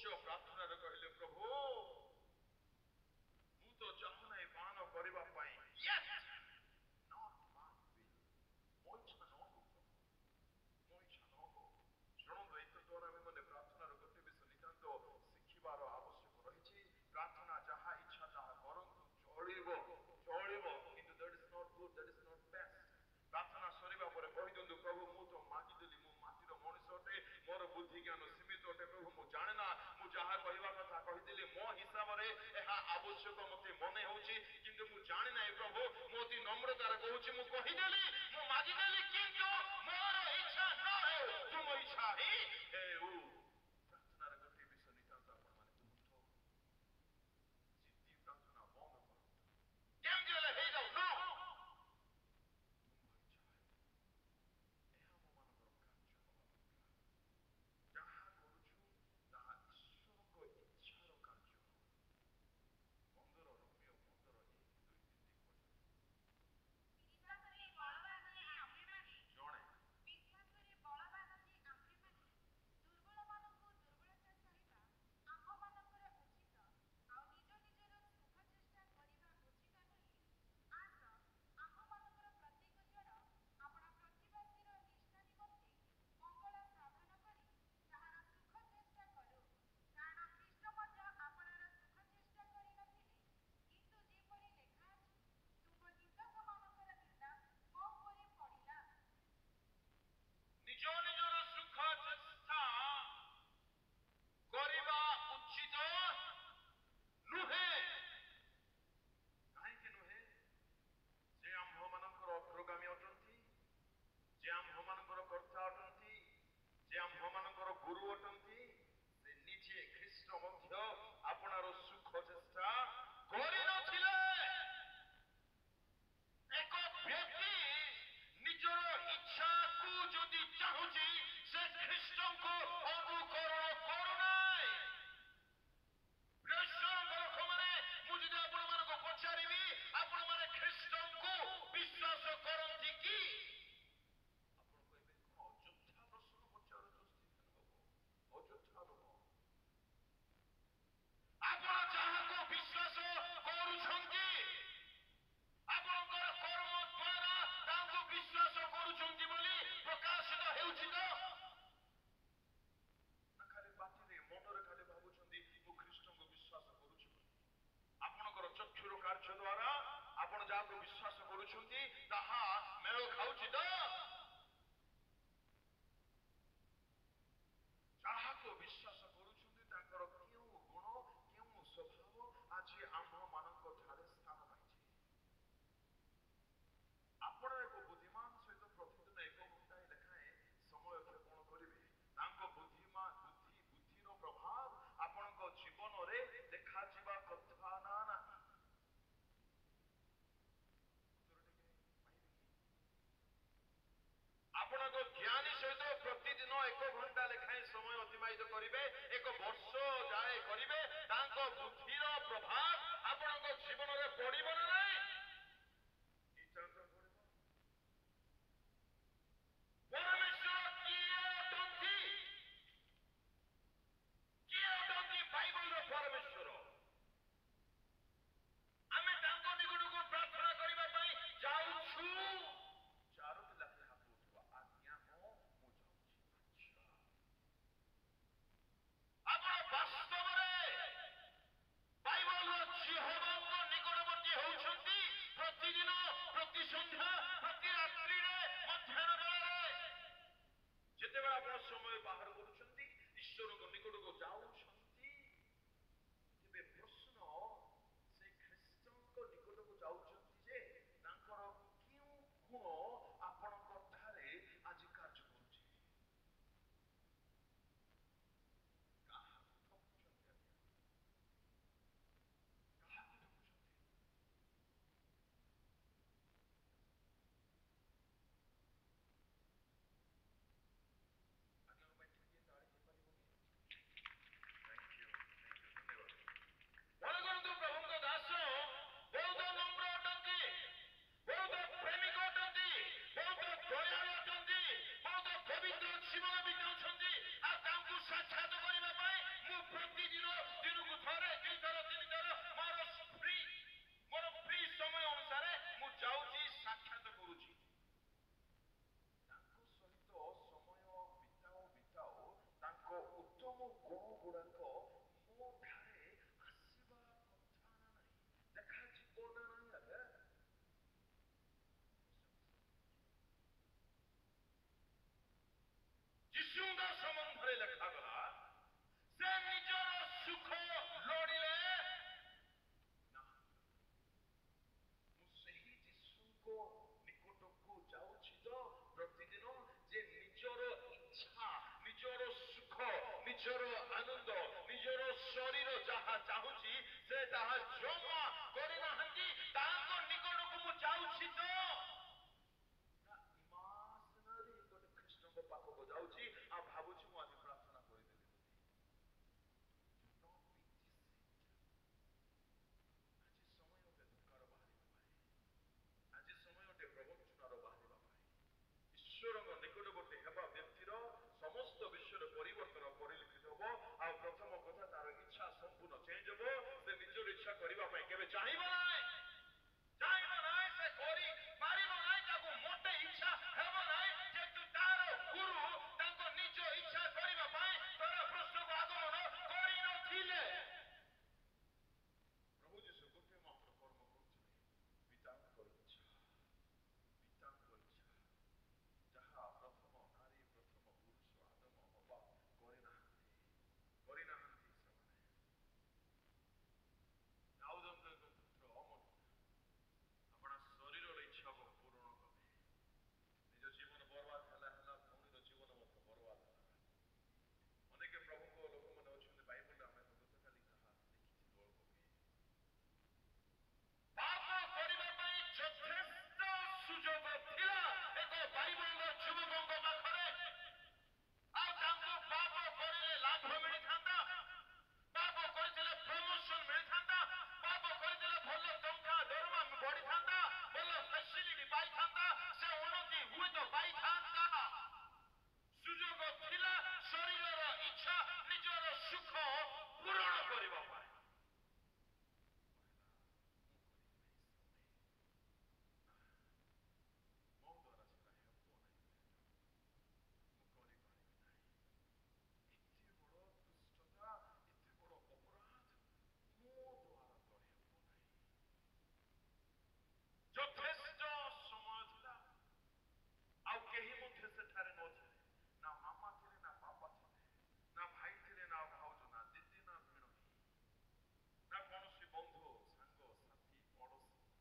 ଝିଅ ପ୍ରାର୍ଥନାରେ କହିଲେ, ପ୍ରଭୁ ମୁଁ ତ ଚାହୁଁନାହିଁ ପାନ କରିବା ପାଇଁ, Yet, not my will. ମୋ ଇଚ୍ଛା ନ ହଉ ପ୍ରଭୁ, ମୋ ଇଚ୍ଛା ନ ହଉ। ଶୁଣନ୍ତୁ, ଏତ ଦ୍ୱାରା ଆମେ ମାନେ ପ୍ରାର୍ଥନାର ଗୋଟେ ବିଷୟ ନିତାନ୍ତ ଶିଖିବାର ଆବଶ୍ୟକ ରହିଛି। ପ୍ରାର୍ଥନା ଯାହା ଇଚ୍ଛା ତାହା କରନ୍ତୁ, ଚଳିବ, କିନ୍ତୁ that is not good, that is not best. ପ୍ରାର୍ଥନା ସରିବା ପରେ କହିଦିଅନ୍ତୁ, ପ୍ରଭୁ ମୁଁ ତ ମାଗିଦେଲି, ମୁଁ ମାଟିର ମଣିଷ ଅଟେ, ମୋର ବୁଦ୍ଧି ଜ୍ଞାନ ସୀମିତ ଅଟେ, ପ୍ରଭୁ ମୁଁ ଜାଣେ ନା, ମୁଁ ଯାହା କହିବା କଥା କହିଦେଲି, ମୋ ହିସାବରେ ଏହା ଆବଶ୍ୟକ ମତେ ମନେ ହେଉଛି, କିନ୍ତୁ ମୁଁ ଜାଣି ନାହିଁ ପ୍ରଭୁ, ମୁଁ ଅତି ନମ୍ରତାରେ କହୁଛି, ମୁଁ କହିଦେଲି, ମୁଁ ମାଗିଦେଲି, କିନ୍ତୁ ମୋର ଇଚ୍ଛା ନ ହେଉ, ତୁମ ଇଚ୍ଛା ହିଁ ହେଉ। ପ୍ରାର୍ଥନାର ଗୋଟିଏ ବିଷୟ ନିତାନ୍ତ ଆପଣମାନେ କୁହନ୍ତୁ, ଜିଦ୍ଦି ପ୍ରାର୍ଥନା ବନ୍ଦ କରନ୍ତୁ। କେମିତି ହେଲେ ହେଇଯାଉ, ନ ଯାହା କରୁଛୁ ତାହା ଈଶ୍ୱରଙ୍କ ଇଚ୍ଛାର କାର୍ଯ୍ୟ ହଉ। 15 ରୋମିଓ 15:1-2-3 ପର୍ଯ୍ୟନ୍ତ। ବିଶ୍ୱାସରେ ବଳବାନ ଯେ ଆମ୍ଭେମାନେ ଜଣେ ବିଶ୍ୱାସରେ ବଳବାନ ଯେ ଆମ୍ଭେମାନେ ଦୁର୍ବଳମାନଙ୍କୁ ଦୁର୍ବଳତା ସହିବା ଆମ୍ଭମାନଙ୍କର ଉଚିତ, ଆଉ ନିଜ ନିଜର ସୁଖ ଚେଷ୍ଟା କରିବା ଉଚିତ ନୁହେଁ। ଆସ, ଆମ୍ଭମାନଙ୍କର ପ୍ରତ୍ୟେକ ଜଣ ଆପଣା ପ୍ରତିବାସୀର ନିଷ୍ଠା ନିମନ୍ତେ ମଙ୍ଗଳ ସାଧନ କରି ତାହାର ସୁଖ ଚେଷ୍ଟା କରୁ। କାରଣ ଖ୍ରୀଷ୍ଟ ମଧ୍ୟ ଆପଣାର ସୁଖ ଚେଷ୍ଟା କରିନଥିଲେ, କିନ୍ତୁ ଯେପରି ଲେଖା ଅଛି, ତୁମ୍ଭ ନିନ୍ଦକମାନଙ୍କର ନିନ୍ଦା ମୋ ଉପରେ ପଡ଼ିଲା। ନିଜ ନିଜର ସୁଖ ଚେଷ୍ଟା କରିବା ଉଚିତ ନୁହେଁ। କାହିଁକି ନୁହେଁ? ଯେ ଆମ୍ଭମାନଙ୍କର ଅଗ୍ରଗାମୀ ଅଟନ୍ତି, ଯେ ଆମ୍ଭମାନଙ୍କର କର୍ତ୍ତା ଅଟନ୍ତି, ଯେ ଆମ୍ଭମାନଙ୍କର ଗୁରୁ ଅଟନ୍ତି, ସେ ନିଜେ ଖ୍ରୀଷ୍ଟ ମଧ୍ୟ ଆପଣାର ସୁଖ ଚେଷ୍ଟା କରିନଥିଲେ। ଏକ ବ୍ୟକ୍ତି ନିଜର ଇଚ୍ଛାକୁ ଯଦି ଚାହୁଁଛି, ସେ ଖ୍ରୀଷ୍ଟଙ୍କୁ ଅନୁକରଣ କରୁନାହିଁ। ଖ୍ରୀଷ୍ଟଙ୍କ ଲୋକମାନେ, ମୁଁ ଯଦି ଆପଣମାନଙ୍କୁ ପଚାରିବି, ଆପଣମାନେ ଖ୍ରୀଷ୍ଟଙ୍କୁ ବିଶ୍ୱାସ କରନ୍ତି କି? ଆପଣ କହିବେ, କଣ ଅଯଥା ପ୍ରଶ୍ନ ପଚାରୁଛ ଷ୍ଟିଫେନ୍ ବାବୁ? ଅଯଥା ନୁହଁ। ଆପଣ ଯାହାକୁ ବିଶ୍ୱାସ କରୁଛନ୍ତି, ଆପଣଙ୍କର କର୍ମ ଦ୍ୱାରା ତାଙ୍କୁ ବିଶ୍ୱାସ କରୁଛନ୍ତି ବୋଲି ପ୍ରକାଶିତ ହେଉଛି ତ? ନା ଖାଲି ପାଟିରେ, ମନରେ ଖାଲି ଭାବୁଛନ୍ତି ମୁଁ ଖ୍ରୀଷ୍ଟଙ୍କୁ ବିଶ୍ୱାସ କରୁଛି ବୋଲି? ଆପଣଙ୍କର ଚକ୍ଷୁର କାର୍ଯ୍ୟ ଦ୍ୱାରା ଆପଣ ଯାହାକୁ ବିଶ୍ୱାସ କରୁଛନ୍ତି ତାହା ମେଳ ଖାଉଛି ତ? ଯାହାକୁ ବିଶ୍ୱାସ କରୁଛନ୍ତି ତାଙ୍କର କେଉଁ ଗୁଣ, କେଉଁ ସ୍ୱଭାବ ଆଜି ଆମ୍ଭମାନଙ୍କ ଠାରେ ସ୍ଥାନ ପାଇଛି? ଆପଣ ଏକ ବୁଦ୍ଧିମାନ ସହିତ ପ୍ରତିଦିନ 1 ଘଣ୍ଟାଏ ଲେଖାଏଁ ସମୟ କ୍ଷେପଣ କରିବେ, ତାଙ୍କ ବୁଦ୍ଧିର ପ୍ରଭାବ ଆପଣଙ୍କ ଜୀବନରେ ଦେଖାଯିବା କଥା ନା ନାହିଁ? ଉତ୍ତର ଟିକେ ପାଇବେ କି? ଆପଣଙ୍କ ଜ୍ଞାନୀ ସହିତ ପ୍ରତିଦିନ 1 ଘଣ୍ଟା ଲେଖାଏଁ ସମୟ ଅତିବାହିତ କରିବେ, 1 ବର୍ଷ ଯାଏ କରିବେ, ତାଙ୍କ ବୁଦ୍ଧିର ପ୍ରଭାବ ଆପଣଙ୍କ ଜୀବନରେ ପଡ଼ିବ ନା ନାହିଁ? ନିଶ୍ଚୟ ପଡ଼ିବ। ପରମେଶ୍ୱର କିଏ ଅଟନ୍ତି? କିଏ ଅଟନ୍ତି ବାଇବଲର ପରମେଶ୍ୱର? ଆମେ ତାଙ୍କ ନିକଟକୁ ପ୍ରାର୍ଥନା କରିବା ପାଇଁ ଯାଉଛୁ। 4ଟି ଲେଖାଏଁ ହାତ ଉଠିବ। ଆଜ୍ଞା, ହଁ ମୁଁ ଯାଉଛି। ଆଚ୍ଛା, ଆପଣ ବାସ୍ତବରେ ବାଇବଲର ଜିହୋବାଙ୍କ ନିକଟବର୍ତ୍ତୀ ହେଉଛନ୍ତି ପ୍ରତିଦିନ, ପ୍ରତି ସନ୍ଧ୍ୟା, ପ୍ରତି ରାତ୍ରିରେ, ମଧ୍ୟାହ୍ନ ବେଳାରେ? ଯେତେବେଳେ ଆପଣ ସମୟ ବାହାର କରୁଛନ୍ତି, ଈଶ୍ୱରଙ୍କ ନିକଟକୁ ଯାଉଛନ୍ତି, ତେବେ ପ୍ରଶ୍ନ, ସେ ଖ୍ରୀଷ୍ଟଙ୍କ ନିକଟକୁ ଯାଉଛନ୍ତି ଯେ ତାଙ୍କର କେଉଁ ଗୁଣ ଆପଣଙ୍କ ଠାରେ ଆଜି କାର୍ଯ୍ୟ କରୁଛି? କାହାକୁ ଠକୁଛନ୍ତି ଆଜ୍ଞା? କାହାକୁ ଠକୁଛନ୍ତି? ଆଜ୍ଞା, ପାଇଁ ଠକିବା ନିଜର ଆନନ୍ଦ ନିଜର ଶରୀର ଯାହା ଚାହୁଁଛି ସେ ତାହା ଜମା କରିନାହାନ୍ତି। ତାଙ୍କ ନିକଟକୁ ମୁଁ ଯାଉଛି ତ ଇମାଜିନାରୀ ଗୋଟେ ଖ୍ରୀଷ୍ଟଙ୍କ ପାଖକୁ ଯାଉଛି ଆଉ ଭାବୁଛି ମୁଁ ଆଜି ପ୍ରାର୍ଥନା କରିଦେଲି। ଆଜି ସମୟ ଅଟେ ଧୋକାର ବାହାରିବା ପାଇଁ, ଆଜି ସମୟ ଅଟେ ପ୍ରବଞ୍ଚନାର ବାହାରିବା ପାଇଁ। ଈଶ୍ୱରଙ୍କ ନିକଟବର୍ତ୍ତୀ ହେବା ବ୍ୟକ୍ତିର ସମସ୍ତ ବିଷୟରେ ପରିବର୍ତ୍ତନ ପରିଲକ୍ଷିତ ହବ। ଆଉ ପ୍ରଥମ କଥା ତାର ଇଚ୍ଛା ସମ୍ପୂର୍ଣ୍ଣ ଚେଞ୍ଜ ହବ। ସେ ନିଜର ଇଚ୍ଛା କରିବା ପାଇଁ କେବେ ଚାହିଁବ ନାହିଁ, ସେ କରିପାରିବ ନାହିଁ, ତାକୁ ମୋଟେ ଇଚ୍ଛା ହେବ ନାହିଁ। ଯେହେତୁ ତାର ଗୁରୁ ତାଙ୍କ ନିଜ ଇଚ୍ଛା କରିବା ପାଇଁ ଧରା ପୃଷ୍ଠକୁ ଆଗମନ କରିନଥିଲେ। ପ୍ରଭୁ ଯୀଶୁ ଗୋଟେ ମାତ୍ର କର୍ମ କରୁଥିଲେ, ପିତାଙ୍କ ଇଚ୍ଛା, ପିତାଙ୍କ ଇଚ୍ଛା ଯାହା ପ୍ରଥମ ନାରୀ ପ୍ରଥମ ପୁରୁଷ ଆଦମ ହବା କରିନାହାନ୍ତି ସେମାନେ। ଦାଉଦଙ୍କ ପୁତ୍ର ଅମନ ଆପଣ ଶରୀରର ଇଚ୍ଛାକୁ ପୂରଣ କଲେ। ନିଜ ଜୀବନ ବର୍ବାଦ ହେଲା, ଭଉଣୀର ଜୀବନ ମଧ୍ୟ ବର୍ବାଦ ହେଲା। ଅନେକ ପ୍ରଭୁଙ୍କ ଲୋକମାନେ ଅଛନ୍ତି ବାଇବଲରେ, ଆମେ ଗତକାଲି ତାହା ଦେଖିଥିଲୁ ଅଳ୍ପ ହୁଏ। ପାପ କରିବା ପାଇଁ ଯଥେଷ୍ଟ ସୁଯୋଗ ଥିଲା ଏକ ବାଇବଲର ଯୁବକଙ୍କ ପାଖରେ। ଆଉ ତାଙ୍କୁ ପାପ କରିଲେ ଲାଭ ମିଳିଥାନ୍ତା, ପାପ କରିଥିଲେ ପ୍ରମୋଶନ ମିଳିଥାନ୍ତା, ପାପ କରିଥିଲେ ଭଲ ଟଙ୍କା ଦରମା ବଢିଥାନ୍ତା, ଭଲ ଫେସିଲିଟି ପାଇଥାନ୍ତା, ସେ ଉନ୍ନତି ହୁଏତ ପାଇଥାନ୍ତା। ସୁଯୋଗ ଥିଲା ଶରୀରର ଇଚ୍ଛା ନିଜର ସୁଖ ପୂରଣ କରିବା ପାଇଁ। ମୋ ଦ୍ୱାରା ସେଟା ହେବ ନାହିଁ, ମୁଁ କରିପାରିବି ନାହିଁ। ଏତେ ବଡ଼ ଦୁଷ୍ଟତା, ଏତେ ବଡ଼ ଅପରାଧ ମୋ ଦ୍ୱାରା ତ ହେବ ନାହିଁ। ଯଥେଷ୍ଟ ସମୟ ଥିଲା, ଆଉ କେହି ମଧ୍ୟ ସେଠାରେ ନଥିଲେ। ନା ମାମା ଥିଲେ, ନା ବାପା ଥିଲେ, ନା ଭାଇ ଥିଲେ, ନା ଭାଉଜ, ନା ଦିଦି, ନା ଭିଣୋଇ, ନା କୌଣସି ବନ୍ଧୁ ସାଙ୍ଗ ସାଥୀ ପଡ଼ୋଶୀ। No one was there.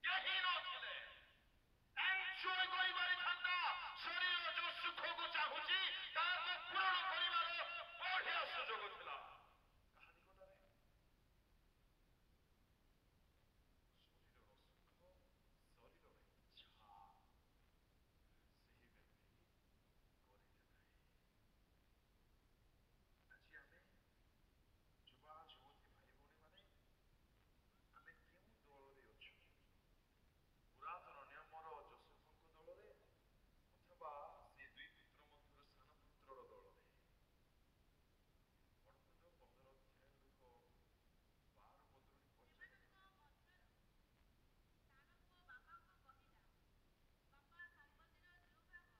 କେହି ନଥିଲେ। ଏନ୍ଜୟ କରିପାରିଥାନ୍ତା। ଶରୀର ଯୋଉ ସୁଖକୁ ଚାହୁଁଛି ତାହାକୁ ପୂରଣ କରିବାର ବଢିଆ ସୁଯୋଗ ଥିଲା। କାହା ନିକଟରେ? ଶରୀରର ସୁଖ, ଶରୀରର ଇଚ୍ଛା ସେହି ବ୍ୟକ୍ତି କରିଲେ ନାହିଁ। ଆଜି ଆମେ ଯୁବା ଯୁବତୀ ଭାଇ ଭଉଣୀ ମାନେ ଆମେ କେଉଁ ଦଳରେ ଅଛୁ? ପୁରାତନ ନିୟମର ଯୋସେଫଙ୍କ ଦଳରେ ଅଥବା ସେ ଦୁଇ ପୁତ୍ର ମଧ୍ୟରୁ ସାନ ପୁତ୍ରର ଦଳରେ? ପଢନ୍ତୁ ତ 15 ଅଧ୍ୟାୟ ଲୋକ 12 ପଦରୁ ପର୍ଯ୍ୟନ୍ତ। ସେମାନଙ୍କ ମଧ୍ୟରୁ ସାନ ପୁଅ ବାପାଙ୍କୁ କହିଲା, ବାପା, ସମ୍ପତ୍ତିର ଯୋଉ ଭାଗ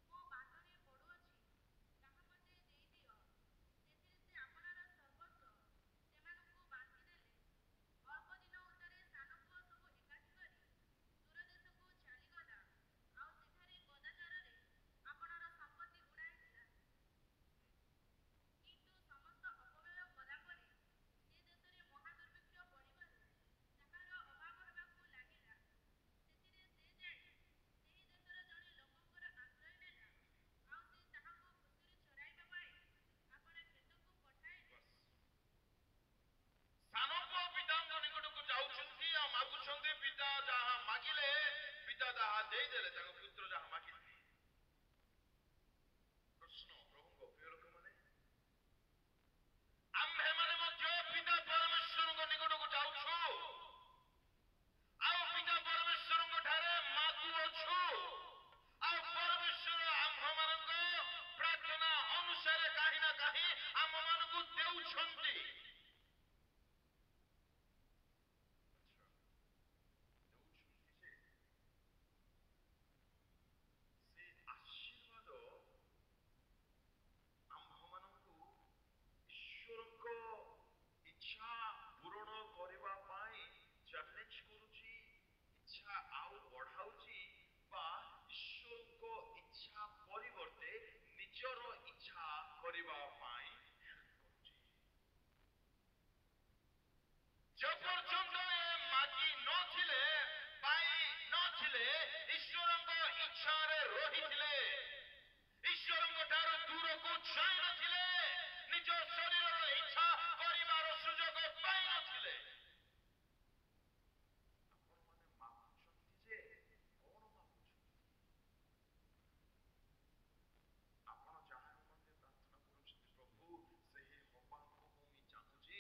ମୋ ବାଟରେ ପଡୁଅଛି ତାହା ମୋତେ ଦେଇଦିଅ। ସେଥିରେ ସେ ଆପଣାର ସର୍ବସ୍ୱ ସେମାନଙ୍କୁ ବାଣ୍ଟିଦେଲେ। ଅଳ୍ପ ଦିନ ଉତ୍ତାରେ ସାନ ପୁଅ ସବୁ ଏକାଠି କରି ଦୂର ଦେଶକୁ ଚାଲିଗଲା, ଆଉ ସେଠାରେ କଦାଚାରରେ ଆପଣାର ସମ୍ପତ୍ତି ଉଡ଼ାଇଥିଲା। କିନ୍ତୁ ସମସ୍ତ ଅପବ୍ୟୟ କଲା ପରେ ସେ ଦେଶରେ ମହାଦୁର୍ଭିକ୍ଷ ପଡ଼ିବାରୁ ତାହାର ଅଭାବ ହେବାକୁ ଲାଗିଲା। ସେଥିରେ ସେ ଯାଇ ସେହି ଦେଶର ଜଣେ ଲୋକଙ୍କର ଆଶ୍ରୟ ନେଲା, ଆଉ ସେ ତାହାକୁ ଖୁସିରେ ଚରାଇବା ପାଇଁ ଆପଣା କ୍ଷେତକୁ ପଠାଇଲେ। ସାନ ପୁଅ ପିତାଙ୍କ ନିକଟକୁ ଯାଉଛନ୍ତି ଆଉ ମାଗୁଛନ୍ତି। ପିତା ଯାହା ମାଗିଲେ, ପିତା ତାହା ଦେଇଦେଲେ। ତାଙ୍କ ପୁତ୍ର ଯାହା ମାଗିଲେ। ପ୍ରଶ୍ନ, ପ୍ରଭୁଙ୍କ ପ୍ରିୟ ଲୋକମାନେ, ଆମ୍ଭେମାନେ ମଧ୍ୟ ପିତା ପରମେଶ୍ୱରଙ୍କ ନିକଟକୁ ଯାଉଛୁ ଆଉ ପିତା ପରମେଶ୍ୱରଙ୍କ ଠାରେ ମାଗୁଅଛୁ, ଆଉ ପରମେଶ୍ୱର ଆମ୍ଭମାନଙ୍କ ପ୍ରାର୍ଥନା ଅନୁସାରେ କାହିଁ ନା କାହିଁ ଆମମାନଙ୍କୁ ଦେଉଛନ୍ତି। ଦେଉଛନ୍ତି ଯେ ସେ ଆଶୀର୍ବାଦ ଆମ୍ଭମାନଙ୍କୁ ଈଶ୍ୱରଙ୍କ ଇଚ୍ଛା ପୂରଣ କରିବା ପାଇଁ ଚ୍ୟାଲେଞ୍ଜ କରୁଛି, ଇଚ୍ଛା ଆଉ ବଢାଉଛି, ବା ଈଶ୍ୱରଙ୍କ ଇଚ୍ଛା ପରିବର୍ତ୍ତେ ନିଜର ଇଚ୍ଛା କରିବା ପାଇଁ ହେଲ୍ପ କରୁଛି। ଯେପର୍ଯ୍ୟନ୍ତ ଏ ମାଗି ନଥିଲେ, ପାଇ ନଥିଲେ, ଈଶ୍ୱରଙ୍କ ଇଚ୍ଛାରେ ରହିଥିଲେ, ଚାହିଁ ନଥିଲେ, ନିଜ ଶରୀରର ଇଚ୍ଛା କରିବାର ସୁଯୋଗ ପାଇ ନଥିଲେ। ଆପଣମାନେ ମାଗୁଛନ୍ତି ଯେ କଣ ମାଗୁଛନ୍ତି? ଆପଣ ଯାହା ନିମନ୍ତେ ପ୍ରାର୍ଥନା କରୁଛନ୍ତି ପ୍ରଭୁ, ସେହି ହବାକୁ ମୁଁ ଚାହୁଁଛି,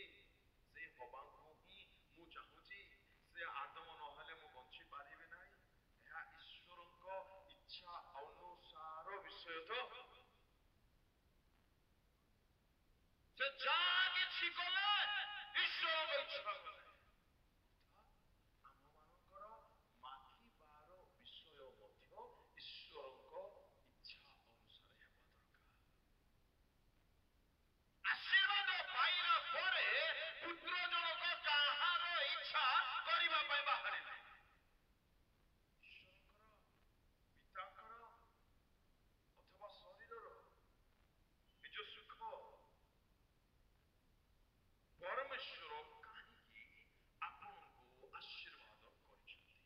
ସେହି ହବାକୁ ହିଁ ମୁଁ ଚାହୁଁଛି। ସେ ଆଦମ ନହେଲେ ମୁଁ ବଞ୍ଚି ପାରିବି ନାହିଁ। ଏହା ଈଶ୍ୱରଙ୍କ ଇଚ୍ଛା ଅନୁସାର ବିଷୟ ତ। ସେ ଯାହା କିଛି କଲେ ଈଶ୍ୱରଙ୍କ ଇଚ୍ଛା କଲେ। ଅର୍ଥାତ୍ ଆମମାନଙ୍କର ମାଗିବାର ବିଷୟ ମଧ୍ୟ ଈଶ୍ୱରଙ୍କ ଇଚ୍ଛା ଅନୁସାରେ ହେବା ଦରକାର। ଆଶୀର୍ବାଦ ପାଇଲା ପରେ ପୁତ୍ର ଜଣକ କାହାର ଇଚ୍ଛା କରିବା ପାଇଁ ବାହାରିଲେ? ଈଶ୍ୱରଙ୍କର, ପିତାଙ୍କର ଅଥବା ଶରୀରର ନିଜ ସୁଖ? ପରମେଶ୍ୱର କାହିଁକି ଆପଣଙ୍କୁ ଆଶୀର୍ବାଦ କରିଛନ୍ତି?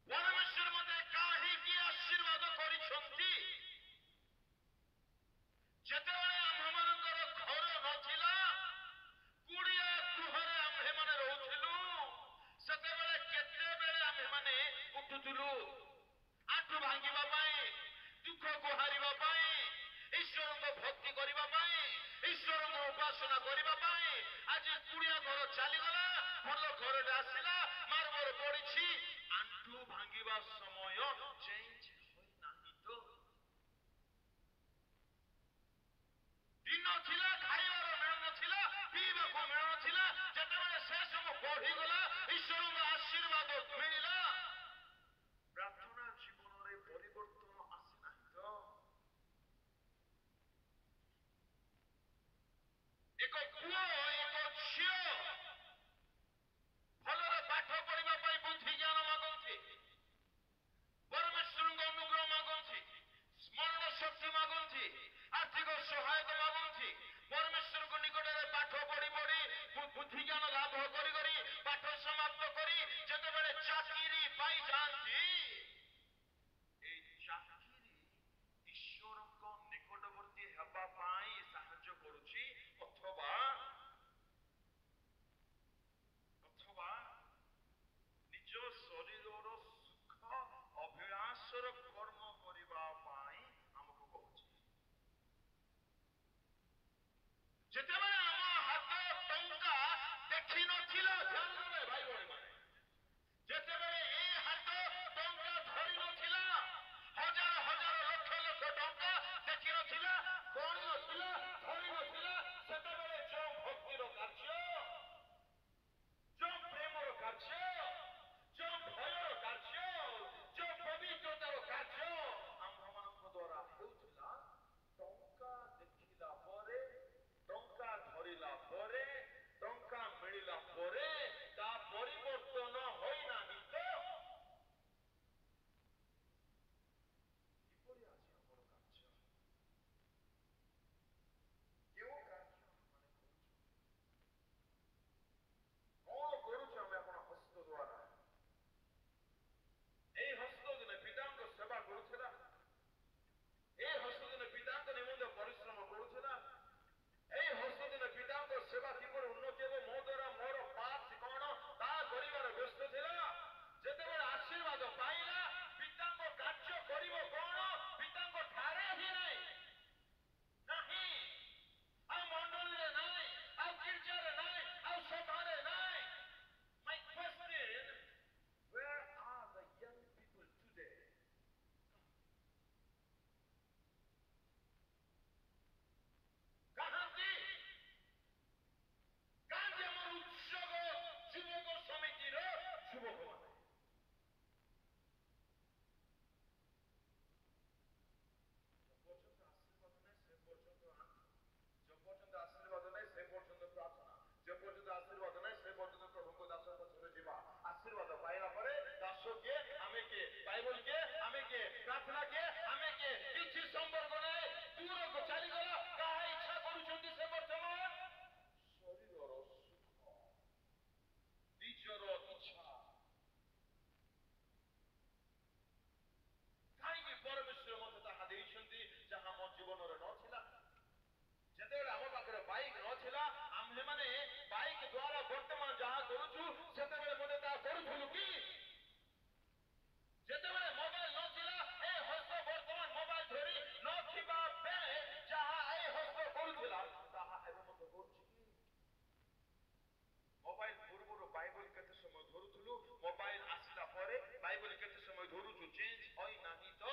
ପରମେଶ୍ୱର ମୋତେ କାହିଁକି ଆଶୀର୍ବାଦ କରିଛନ୍ତି? ଯେତେବେଳେ ଆମ୍ଭମାନଙ୍କର ଘର ନଥିଲା, କୁଡ଼ିଆ ଗୃହରେ ଆମ୍ଭେମାନେ ରହୁଥିଲୁ, ସେତେବେଳେ କେତେବେଳେ ଆମ୍ଭେମାନେ ଉଠୁଥିଲୁ ଆଣ୍ଠୁ ଭାଙ୍ଗିବା ପାଇଁ, ଦୁଃଖକୁ ହାରିବା ପାଇଁ, ଈଶ୍ୱରଙ୍କ ଭକ୍ତି କରିବା ପାଇଁ, ଈଶ୍ୱରଙ୍କ ଉପାସନା କରିବା ପାଇଁ। ଆଜି କୁଡ଼ିଆ ଘର ଚାଲିଗଲା, ଭଲ ଘରଟେ ଆସିଲା, ମାର୍ବଲ ପଡ଼ିଛି, ଆଣ୍ଠୁ ଭାଙ୍ଗିବା ସମୟ ଚେଞ୍ଜ ହୋଇନାହିଁ ତ? ଦିନ ଥିଲା, ଖାଇବାର ମିଳୁନଥିଲା, ପିଇବାକୁ ମିଳୁନଥିଲା। ଯେତେବେଳେ ସେ ସବୁ ବଢିଗଲା, ଈଶ୍ୱରଙ୍କ ଆଶୀର୍ବାଦ ମିଳିଲା, ପ୍ରାର୍ଥନା ଜୀବନରେ ପରିବର୍ତ୍ତନ ଆସିନାହିଁ ତ? ଏକ ପୁଅ, ଏକ ଝିଅ ଭଲରେ ପାଠ ପଢିବା ପାଇଁ ବୁଦ୍ଧି ଜ୍ଞାନ ମାଗନ୍ତି, ପରମେଶ୍ୱରଙ୍କ ଅନୁଗ୍ରହ ମାଗନ୍ତି, ସ୍ମରଣ ଶକ୍ତି ମାଗନ୍ତି, ଆର୍ଥିକ ସହାୟତା ମାଗନ୍ତି। ପରମେଶ୍ୱରଙ୍କ ନିକଟରେ ପାଠ ପଢି ପଢି ବୁଦ୍ଧି ଜ୍ଞାନ ଲାଭ କରି କରି ପାଠ ସମାପ୍ତ କରି ଯେତେବେଳେ ଚାକିରି ପାଇଯାଆନ୍ତି, এই ଚାକିରି ଈଶ୍ୱରଙ୍କ ନିକଟବର୍ତ୍ତୀ ହେବା ପାଇଁ ସାହାଯ୍ୟ କରୁଛି, ଅଥବା ନିଜ ଶରୀରର ସୁଖ ଅଭିଳାଷର କର୍ମ କରିବା ପାଇଁ ଆମକୁ କହୁଛି। ଯେତେବେଳେ ଆମ ହାତ ଟଙ୍କା ଦେଖିନଥିଲା, ଧ୍ୟାନ ଦେବେ ଭାଇ ଭଉଣୀମାନେ, ଯେତେବେଳେ ଏ ହାତ ଟଙ୍କା ଧରି ନଥିଲା, ହଜାର ହଜାର ଲକ୍ଷ ଲକ୍ଷ ଟଙ୍କା ଦେଖିନଥିଲା, ଗଣି ନଥିଲା, ଧରି ନଥିଲା, ସେତେବେଳେ ଯେଉଁ ଭକ୍ତିର କାର୍ଯ୍ୟ, ଯେଉଁ ପ୍ରେମର କାର୍ଯ୍ୟ, ଯେଉଁ ଭୟର କାର୍ଯ୍ୟ, ଯେଉଁ ପବିତ୍ରତାର କାର୍ଯ୍ୟ ଆମ୍ଭମାନଙ୍କ ଦ୍ୱାରା ହେଉଥିଲା, ଟଙ୍କା ଦେଖିଲା ପରେ, ଟଙ୍କା ଧରିଲା ପରେ, ଟଙ୍କା ମିଳିଲା ପରେ ତା ପରିବର୍ତ୍ତନ ହୋଇନାହିଁ ତ? କିପରି ଅଛି ଆମର କାର୍ଯ୍ୟ? କେଉଁ କାର୍ଯ୍ୟ ଆମମାନେ କରୁଛୁ? କଣ କରୁଛୁ ଆମେ ଆପଣ ହସ୍ତ ଦ୍ୱାରା? এই ହସ୍ତ ଦିନେ ପିତାଙ୍କ ସେବା କରୁଥିଲା, এই ହସ୍ତ ଦିନେ ପିତାଙ୍କ ନିମନ୍ତେ ପରିଶ୍ରମ କରୁଥିଲା, এই ହସ୍ତ ଦିନେ ପିତାଙ୍କ ସେବା କିପରି ଉନ୍ନତି ହେବ, ମୋ ଦ୍ୱାରା ମୋର ପାପ କଣ ତାହା କରିବାର ବ୍ୟସ୍ତ ଥିଲା। ଯେତେବେଳେ ଆଶୀର୍ବାଦ ପାଇଲା, ପିତାଙ୍କ କାର୍ଯ୍ୟ କରିବ କଣ? ପିତାଙ୍କ ଠାରେ ହିଁ ନାହିଁ, ଆଉ ମଣ୍ଡଳୀରେ ନାହିଁ, ଆଉ ଗିର୍ଜାରେ ନାହିଁ, ଆଉ ସଭାରେ ନାହିଁ। My question, where are the young people today? କାହାନ୍ତି? କାହାନ୍ତି ଆମର ଉତ୍ସବ ଯୁବକ ସମିତିର ଯୁବକମାନେ? ଯେପର୍ଯ୍ୟନ୍ତ ଆଶୀର୍ବାଦ ନାହିଁ ସେ ପର୍ଯ୍ୟନ୍ତ ଆନନ୍ଦ, ଯେପର୍ଯ୍ୟନ୍ତ ଆଶୀର୍ବାଦ ନାହିଁ ସେ ପର୍ଯ୍ୟନ୍ତ ପ୍ରାର୍ଥନା, ଯେପର୍ଯ୍ୟନ୍ତ ଆଶୀର୍ବାଦ ନାହିଁ ସେ ପର୍ଯ୍ୟନ୍ତ ପ୍ରଭୁଙ୍କ ଦାସ ପଛରେ ଯିବା। ଆଶୀର୍ବାଦ ପାଇଲା ପରେ ଦାସ କିଏ, ଆମେ କିଏ, ବାଇବଲ କିଏ, ଆମେ କିଏ, ପ୍ରାର୍ଥନା କିଏ, ଆମେ କିଏ, କିଛି ସମ୍ପର୍କ ନାହିଁ, ଦୂରକୁ ଚାଲିଗଲା। କାହା ଇଚ୍ଛା କରୁଛନ୍ତି ସେ ବର୍ତ୍ତମାନ? ଶରୀରର ସୁଖ, ନିଜର ଇଚ୍ଛା। ଦ୍ୱାରା ବର୍ତ୍ତମାନ ଯାହା କରୁଛୁ ସେତେବେଳେ ମଧ୍ୟ ତାହା କରୁଥିଲୁ କି? ଯେତେବେଳେ ମୋବାଇଲ ନଥିଲା ଏ ହସ୍ତ ବର୍ତ୍ତମାନ ମୋବାଇଲ ଧରି ନଥିବା ବେଳେ ଯାହା ଏ ହସ୍ତ କରୁଥିଲା ତାହା ଏବେ ମଧ୍ୟ କରୁଛି କି? ମୋବାଇଲ ପୂର୍ବରୁ ବାଇବଲ କେତେ ସମୟ ଧରୁଥିଲୁ, ମୋବାଇଲ ଆସିଲା ପରେ ବାଇବଲ କେତେ ସମୟ ଧରୁଛୁ, ଚେଞ୍ଜ ହୋଇନାହିଁ ତ?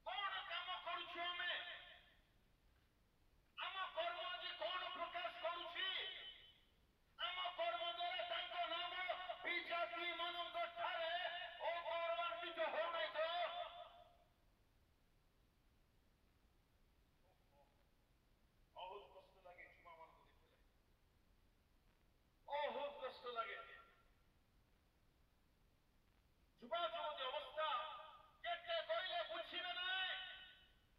କଣ କାମ କରୁଛୁ ଆମେ? ଆମ କର୍ମ ଆଜି କଣ ପ୍ରକାଶ କରୁଛି? ଆମ କର୍ମ ଦ୍ୱାରା ତାଙ୍କ ନାମ ବିଜାତି ମାନଙ୍କ ଠାରେ ଗୌରବାନ୍ୱିତ ହେଉନାହିଁ ତ? ବହୁତ କଷ୍ଟ ଲାଗେ ଛୁଆ ମାନଙ୍କୁ ଦେଖିଲେ, ବହୁତ କଷ୍ଟ ଲାଗେ। ଯୁବା ଯୁବତୀ ଅବସ୍ଥା କେତେ କହିଲେ ବୁଝିବେ ନାହିଁ।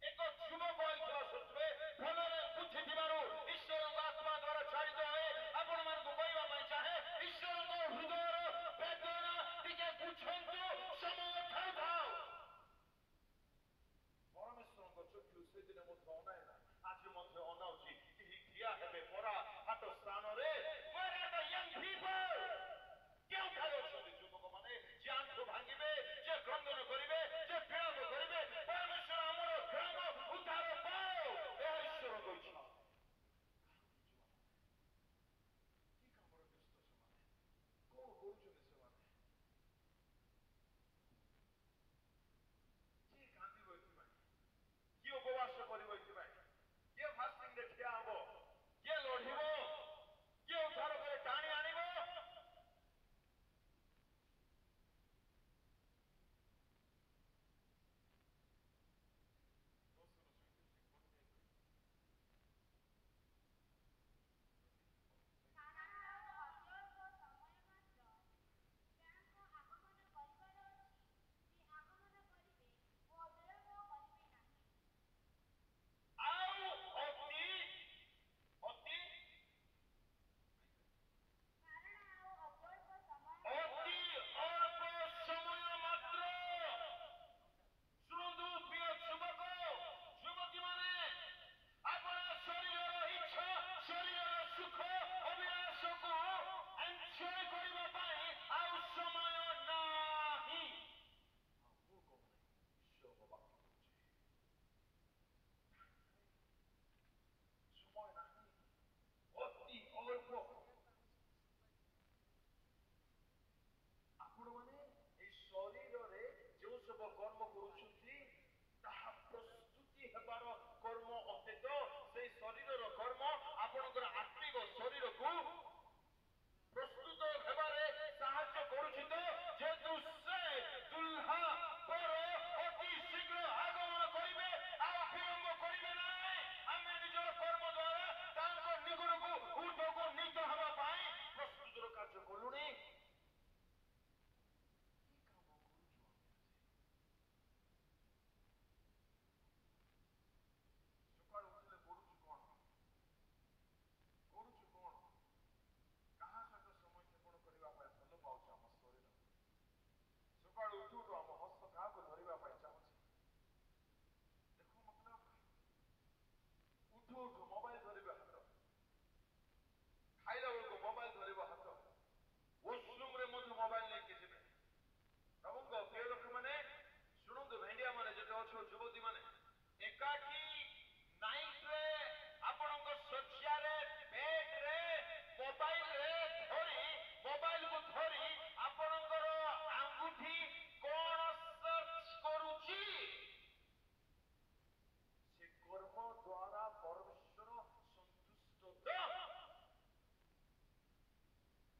ଏକ ଯୁବକ ହୋଇଥିବା ସତ୍ତ୍ୱେ ଭଲରେ ବୁଝିଥିବାରୁ ଈଶ୍ୱରଙ୍କ ଆତ୍ମା ଦ୍ୱାରା ଚାଳିତ ହୁଏ ଆପଣମାନଙ୍କୁ କହିବା ପାଇଁ ଚାହେଁ, ଈଶ୍ୱରଙ୍କ ହୃଦୟର ବେଦନା ଟିକେ ବୁଝନ୍ତୁ। ସମୟ ଥାଉ ଥାଉ ପରମେଶ୍ୱରଙ୍କ ଚକ୍ଷୁ ସେଦିନ ମଧ୍ୟ ଅନାଇଲା, ଆଜି ମଧ୍ୟ ଅନାଉଛି। କେହି ଠିଆ ହେବେ ପରା ହାଟ ସ୍ଥାନରେ? Where are the young people? କେଉଁଠାରେ ଅଛନ୍ତି ଯୁବକମାନେ? ଯେ ଆଣ୍ଠୁ ଭାଙ୍ଗିବେ, ଯେ କ୍ରନ୍ଦନ କରିବେ, ଯେ ବିଳାପ କରିବେ, ପରମେଶ୍ୱର ଆମର ଗ୍ରାମ ଉଦ୍ଧାର ପାଉ, ଏହା ଈଶ୍ୱରଙ୍କ ଇଚ୍ଛା। କି କାମରେ ବ୍ୟସ୍ତ ସେମାନେ? କଣ କରୁଛନ୍ତି ସେମାନେ? କିଏ କାନ୍ଦିବ ଏଥିପାଇଁ? କିଏ ଉପବାସ କରିବ ଏଥିପାଇଁ? କିଏ ଫାଷ୍ଟିଂରେ ଠିଆ ହବ? କିଏ ଲଢିବ? କିଏ ଉଦ୍ଧାର କରି ଟାଣି ଆଣିବ? କାରଣ ଆଉ ଅଳ୍ପ ସମୟ ମାତ୍ର ଯାହାଙ୍କ ଆଗମନ କରିବାର ଅଛି ସେ ଆଗମନ କରିବେ ଓ ବିଳମ୍ବ କରିବେ ନାହିଁ। ଆଉ ଅତି ଅତି କାରଣ ଆଉ ଅଳ୍ପ ସମୟ ଅତି ଅଳ୍ପ ସମୟ ମାତ୍ର। ଶୁଣନ୍ତୁ ପ୍ରିୟ ଯୁବକ ଯୁବତୀମାନେ, ଆପଣ ଶରୀରର ଇଚ୍ଛା, ଶରୀରର ସୁଖ ଅଭିଳାଷକୁ ଏନ୍ଜୟ କରିବା ପାଇଁ ଆଉ ସମୟ ନାହିଁ। ମୁଁ କହୁନି, ଈଶ୍ୱର ବାକ୍ୟ କହୁଛି ସମୟ ନାହିଁ, ଅତି ଅଳ୍ପ। ଆପଣମାନେ এই ଶରୀରରେ ଯେଉଁ ସବୁ କର୍ମ କରୁଛନ୍ତି ତାହା ପ୍ରସ୍ତୁତି ହେବାର କର୍ମ ଅଟେ ତ? ସେଇ ଶରୀରର କର୍ମ ଆପଣଙ୍କର ଆତ୍ମିକ ଶରୀରକୁ ପ୍ରସ୍ତୁତ ହେବାରେ ସାହାଯ୍ୟ କରୁଛି ତ? ଯେହେତୁ ସେ ଦୁଲ୍ହା ବର ଅତି ଶୀଘ୍ର ଆଗମନ କରିବେ, ଆଉ ବିଳମ୍ବ କରିବେ ନାହିଁ। ଆମେ ନିଜର କର୍ମ ଦ୍ୱାରା ତାଙ୍କ ନିକଟକୁ ଊର୍ଦ୍ଧ୍ୱକୁ ନୀତ ହେବା ପାଇଁ ପ୍ରସ୍ତୁତିର କାର୍ଯ୍ୟ କଲୁଣି। କି କାମ କରୁଛୁ ଆମେ ଆଜି? ସକାଳୁ ଉଠିଲେ କରୁଛୁ କଣ? କରୁଛୁ କଣ? କାହା ସହିତ ସମୟ କ୍ଷେପଣ କରିବା ପାଇଁ ଭଲ ପାଉଛି ଆମ ଶରୀର? ସକାଳୁ ଉଠୁ ଉଠୁ ଆମ ହସ୍ତ କାହାକୁ ଧରିବା ପାଇଁ ଚାହୁଁଛି? ଦେଖ ମତଲବ ଉଠୁ ଉଠୁ ମୋବାଇଲ ଧରିବା ହାତ, ଖାଇଲା ବେଳକୁ ମୋବାଇଲ ଧରିବା ହାତ, ୱାଶରୁମରେ ମଧ୍ୟ ମୋବାଇଲ ନେଇକି ଯିବେ। ପ୍ରଭୁଙ୍କ ପ୍ରିୟ ଲୋକମାନେ ଶୁଣନ୍ତୁ, ଭେଣ୍ଡିଆ ମାନେ ଯେତେ ଅଛ, ଯୁବତୀ ମାନେ ଏକାଠି ନାଇଟରେ ଆପଣଙ୍କ ଶଯ୍ୟାରେ ବେଡରେ ମୋବାଇଲକୁ ଧରି ଆପଣଙ୍କର ଆଙ୍ଗୁଠି କଣ ସର୍ଚ୍ଚ କରୁଛି? ସେ କର୍ମ ଦ୍ୱାରା ପରମେଶ୍ୱର ସନ୍ତୁଷ୍ଟ ତ?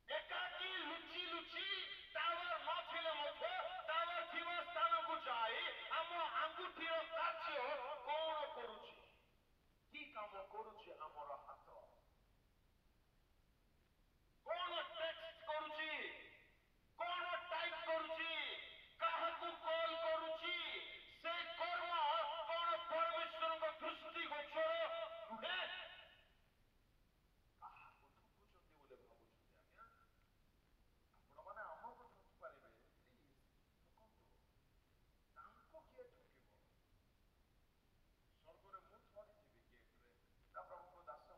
ଏକାକି ଲୁଚି ଲୁଚି ଟାୱାର ନଥିଲେ ମଧ୍ୟ ଟାୱାର ଥିବା ସ୍ଥାନକୁ ଯାଇ ଆମ ଆଙ୍ଗୁଠିର କାର୍ଯ୍ୟ କଣ କରୁଛି? କି କାମ କରୁଛି ଆମର ହାତ? କଣ ଟେକ୍ସଟ କରୁଛି? କଣ ଟାଇପ କରୁଛି? କାହାକୁ କଲ୍ କରୁଛି? ସେ କର୍ମ କଣ ପରମେଶ୍ୱରଙ୍କ ଦୃଷ୍ଟି ଗୋଚର ନୁହେଁ? କାହାକୁ ଠକୁଛନ୍ତି ବୋଲି ଭାବୁଛନ୍ତି ଆଜ୍ଞା? ଆପଣମାନେ ଆମକୁ ଠକି ପାରିବେ, ପ୍ଲିଜ ଠକନ୍ତୁ। ତାଙ୍କୁ କିଏ ଠକିବ? ସ୍ୱର୍ଗରେ ମୁଁ ଛାଡ଼ିଯିବି ଗେଟରେ, ନା ପ୍ରଭୁଙ୍କ ଦାସ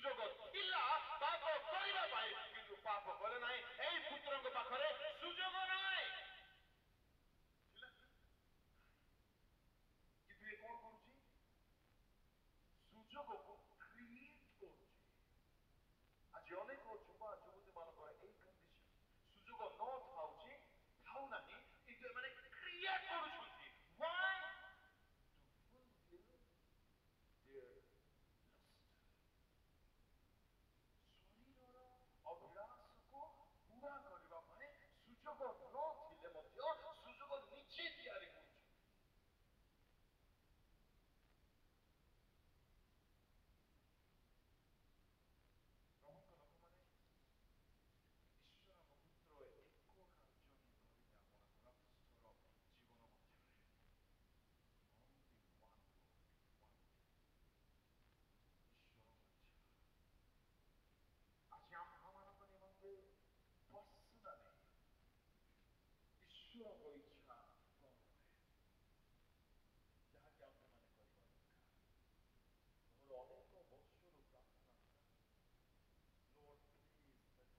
ସୁଯୋଗ ଥିଲା ପାପ କରିବା ପାଇଁ, କିନ୍ତୁ ପାପ କଲେ ନାହିଁ। ଏଇ ପୁତ୍ରଙ୍କ ପାଖରେ ସୁଯୋଗ ନାହିଁ। କିନ୍ତୁ ଏ କଣ କରୁଛି? ସୁଯୋଗକୁ କ୍ରିଏଟ କରୁଛି। ଆଜି ଅନେକ ଯୁବା ଯୁବତୀ ମାନଙ୍କର ଏଇ କଣ୍ଡିସନ, ସୁଯୋଗ ନ ଥାଉଛି, ଥାଉ ନାହିଁ, କିନ୍ତୁ ଏମାନେ କ୍ରିଏଟ କରୁଛନ୍ତି। Why? To fulfill their lust. ଶରୀରର ଅଭିଳାଷକୁ ପୂରା କରିବା ପାଇଁ ସୁଯୋଗ ନଥିଲେ ମଧ୍ୟ ସୁଯୋଗ ନିଜେ ତିଆରି କରୁଛନ୍ତି। ପ୍ରଭୁଙ୍କ ଲୋକମାନେ ଈଶ୍ୱରଙ୍କ ପୁତ୍ର ଏକ କାର୍ଯ୍ୟ ହିଁ କରିବେ ଆପଣଙ୍କର ଈଶ୍ୱର ଜୀବନ ମଧ୍ୟରେ। Only one word, one thing. ଈଶ୍ୱରଙ୍କ ଇଚ୍ଛା। ଆଜି ଆମମାନଙ୍କ ନିମନ୍ତେ ପର୍ସନାଲି ଈଶ୍ୱରଙ୍କ ଇଚ୍ଛା କଣ ଅଟେ, ଯାହାକି ଆମେମାନେ କରିବା ଦରକାର। ମୋର ଅନେକ ବର୍ଷରୁ ପ୍ରାର୍ଥନା ଥିଲା, Lord, please let me know your will.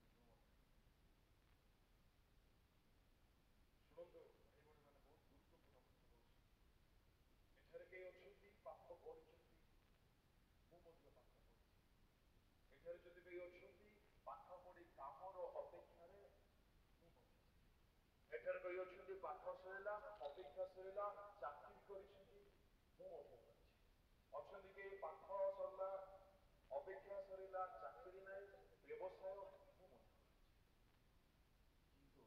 ଶୁଣନ୍ତୁ ଭାଇ ଭଉଣୀମାନେ, ବହୁତ ଗୁରୁତ୍ୱପୂର୍ଣ୍ଣ କଥା କହୁଛି। ଏଠାରେ କେହି ଅଛନ୍ତି ପାପ କରିଛନ୍ତି, ମୁଁ ମଧ୍ୟ ପାଠ ପଢିଛି। ଏଠାରେ ଯଦି କେହି ଅଛନ୍ତି ପାଠ ପଢି କାମର ଅପେକ୍ଷାରେ, ମୁଁ ମଧ୍ୟ। ଏଠାରେ କେହି ଅଛନ୍ତି ପାଠ ସରିଲା, ଅପେକ୍ଷା ସରିଲା, ଚାକିରି କରିଛନ୍ତି, ମୁଁ ମଧ୍ୟ କରିଛି। ଅଛନ୍ତି କେହି ପାଠ ସରିଲା, ଅପେକ୍ଷା ସରିଲା, ଚାକିରି ନାହିଁ, ବ୍ୟବସାୟ, ମୁଁ ମଧ୍ୟ କରିଛି। କିନ୍ତୁ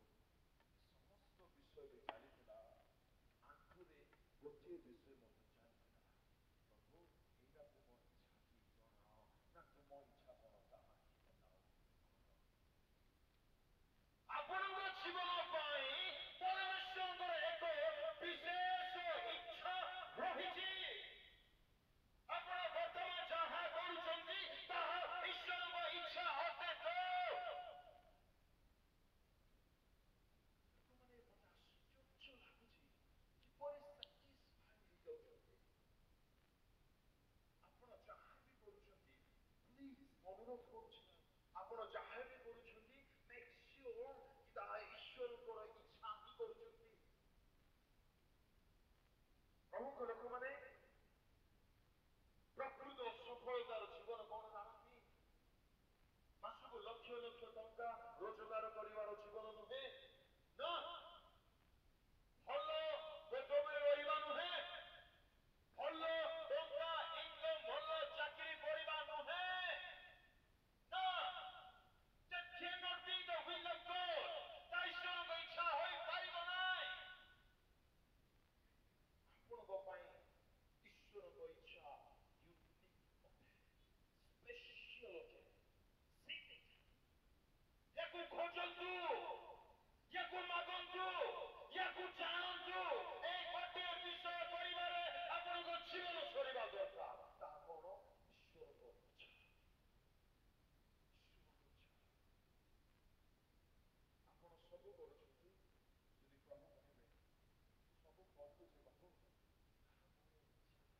ସମସ୍ତ ବିଷୟରେ ଚାଲିଥିଲା, ଆଣ୍ଠୁରେ ଗୋଟିଏ ବିଷୟ ମଧ୍ୟ ଚାଲିଥିଲା, ପ୍ରଭୁ ଏଇଟା ତୁମ ଇଚ୍ଛା କି ଜଣାଅ, ନା ତୁମ ଇଚ୍ଛା କଣ ତାହା ହିଁ ବତାଅ। ଆପଣଙ୍କ ଜୀବନ ପାଇଁ ପରମେଶ୍ୱରଙ୍କର ଏକ ବିଶେଷ ଇଚ୍ଛା ରହିଛି। ଆପଣ ବର୍ତ୍ତମାନ ଯାହା କରୁଛନ୍ତି ତାହା ଈଶ୍ୱରଙ୍କ ଇଚ୍ଛା ଅଟେ ତ? ଲୋକମାନେ ମୋତେ ଆଶ୍ଚର୍ଯ୍ୟ ଲାଗୁଛି କିପରି ସାଟିସ୍ଫାଇ ହେଇଯାଉଛନ୍ତି। ଆପଣ ଯାହା ବି କରୁଛନ୍ତି, ପ୍ଲିଜ ଅନୁରୋଧ କରୁଛି, ଆପଣ ଯାହା ବି କରୁଛନ୍ତି ମେକ୍ ସିଓର କି ତାହା ଈଶ୍ୱରଙ୍କର ଇଚ୍ଛା ହିଁ କରୁଛନ୍ତି। ପ୍ରମୁଖ ଲୋକମାନେ ପ୍ରକୃତ ସଫଳତାର ଜୀବନ କଣ ଜାଣନ୍ତି? ମାସକୁ ଲକ୍ଷ ଲକ୍ଷ ଟଙ୍କା ରୋଜଗାର କରିବାର ଜୀବନ ନୁହେଁ, ନା ଭଲ ପଦବୀରେ ରହିବା ନୁହେଁ, ଭଲ ଟଙ୍କା ଇନକମ୍, ଭଲ ଚାକିରି କରିବା ନୁହେଁ, ନା। That cannot be the will of God. ତା ଈଶ୍ୱରଙ୍କ ଇଚ୍ଛା ହୋଇପାରିବ ନାହିଁ। ଆପଣଙ୍କ ପାଇଁ ଈଶ୍ୱରଙ୍କ ଇଚ୍ଛା ୟୁନିକ୍ ଅଟେ, ସ୍ପେଶିଆଲ ଅଟେ। ୟାକୁ ଖୋଜନ୍ତୁ, ୟାକୁ ମାଗନ୍ତୁ, ୟାକୁ ଜାଣନ୍ତୁ। ଏଇ ଗୋଟିଏ ବିଷୟ କରିବାରେ ଆପଣଙ୍କ ଜୀବନ ସରିବା ଦରକାର। ତାହା କଣ? ଈଶ୍ୱରଙ୍କ ଇଚ୍ଛା। ଈଶ୍ୱରଙ୍କ ଇଚ୍ଛା। ଆପଣ ସବୁ କରୁଛନ୍ତି, ଯଦି ପ୍ରଭୁ କହିବେ ସବୁ କରୁଛି ବାବୁ, ତାହା ମୋର ଇଚ୍ଛା ହିଁ ଲାଗୁନାହିଁ,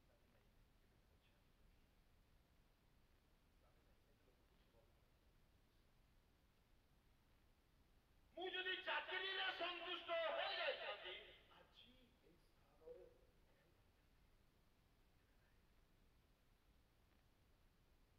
କେବେ ପଚାରିଲୁ କି? ଲାଗୁନାହିଁ, କେତେ ଲୋକ ବୁଝିପାରୁଛନ୍ତି? ମୁଁ ଯଦି ଚାକିରିରେ ସନ୍ତୁଷ୍ଟ ହୋଇଯାଇଥାନ୍ତି, ଆଜି ଏହି ସ୍ଥାନରେ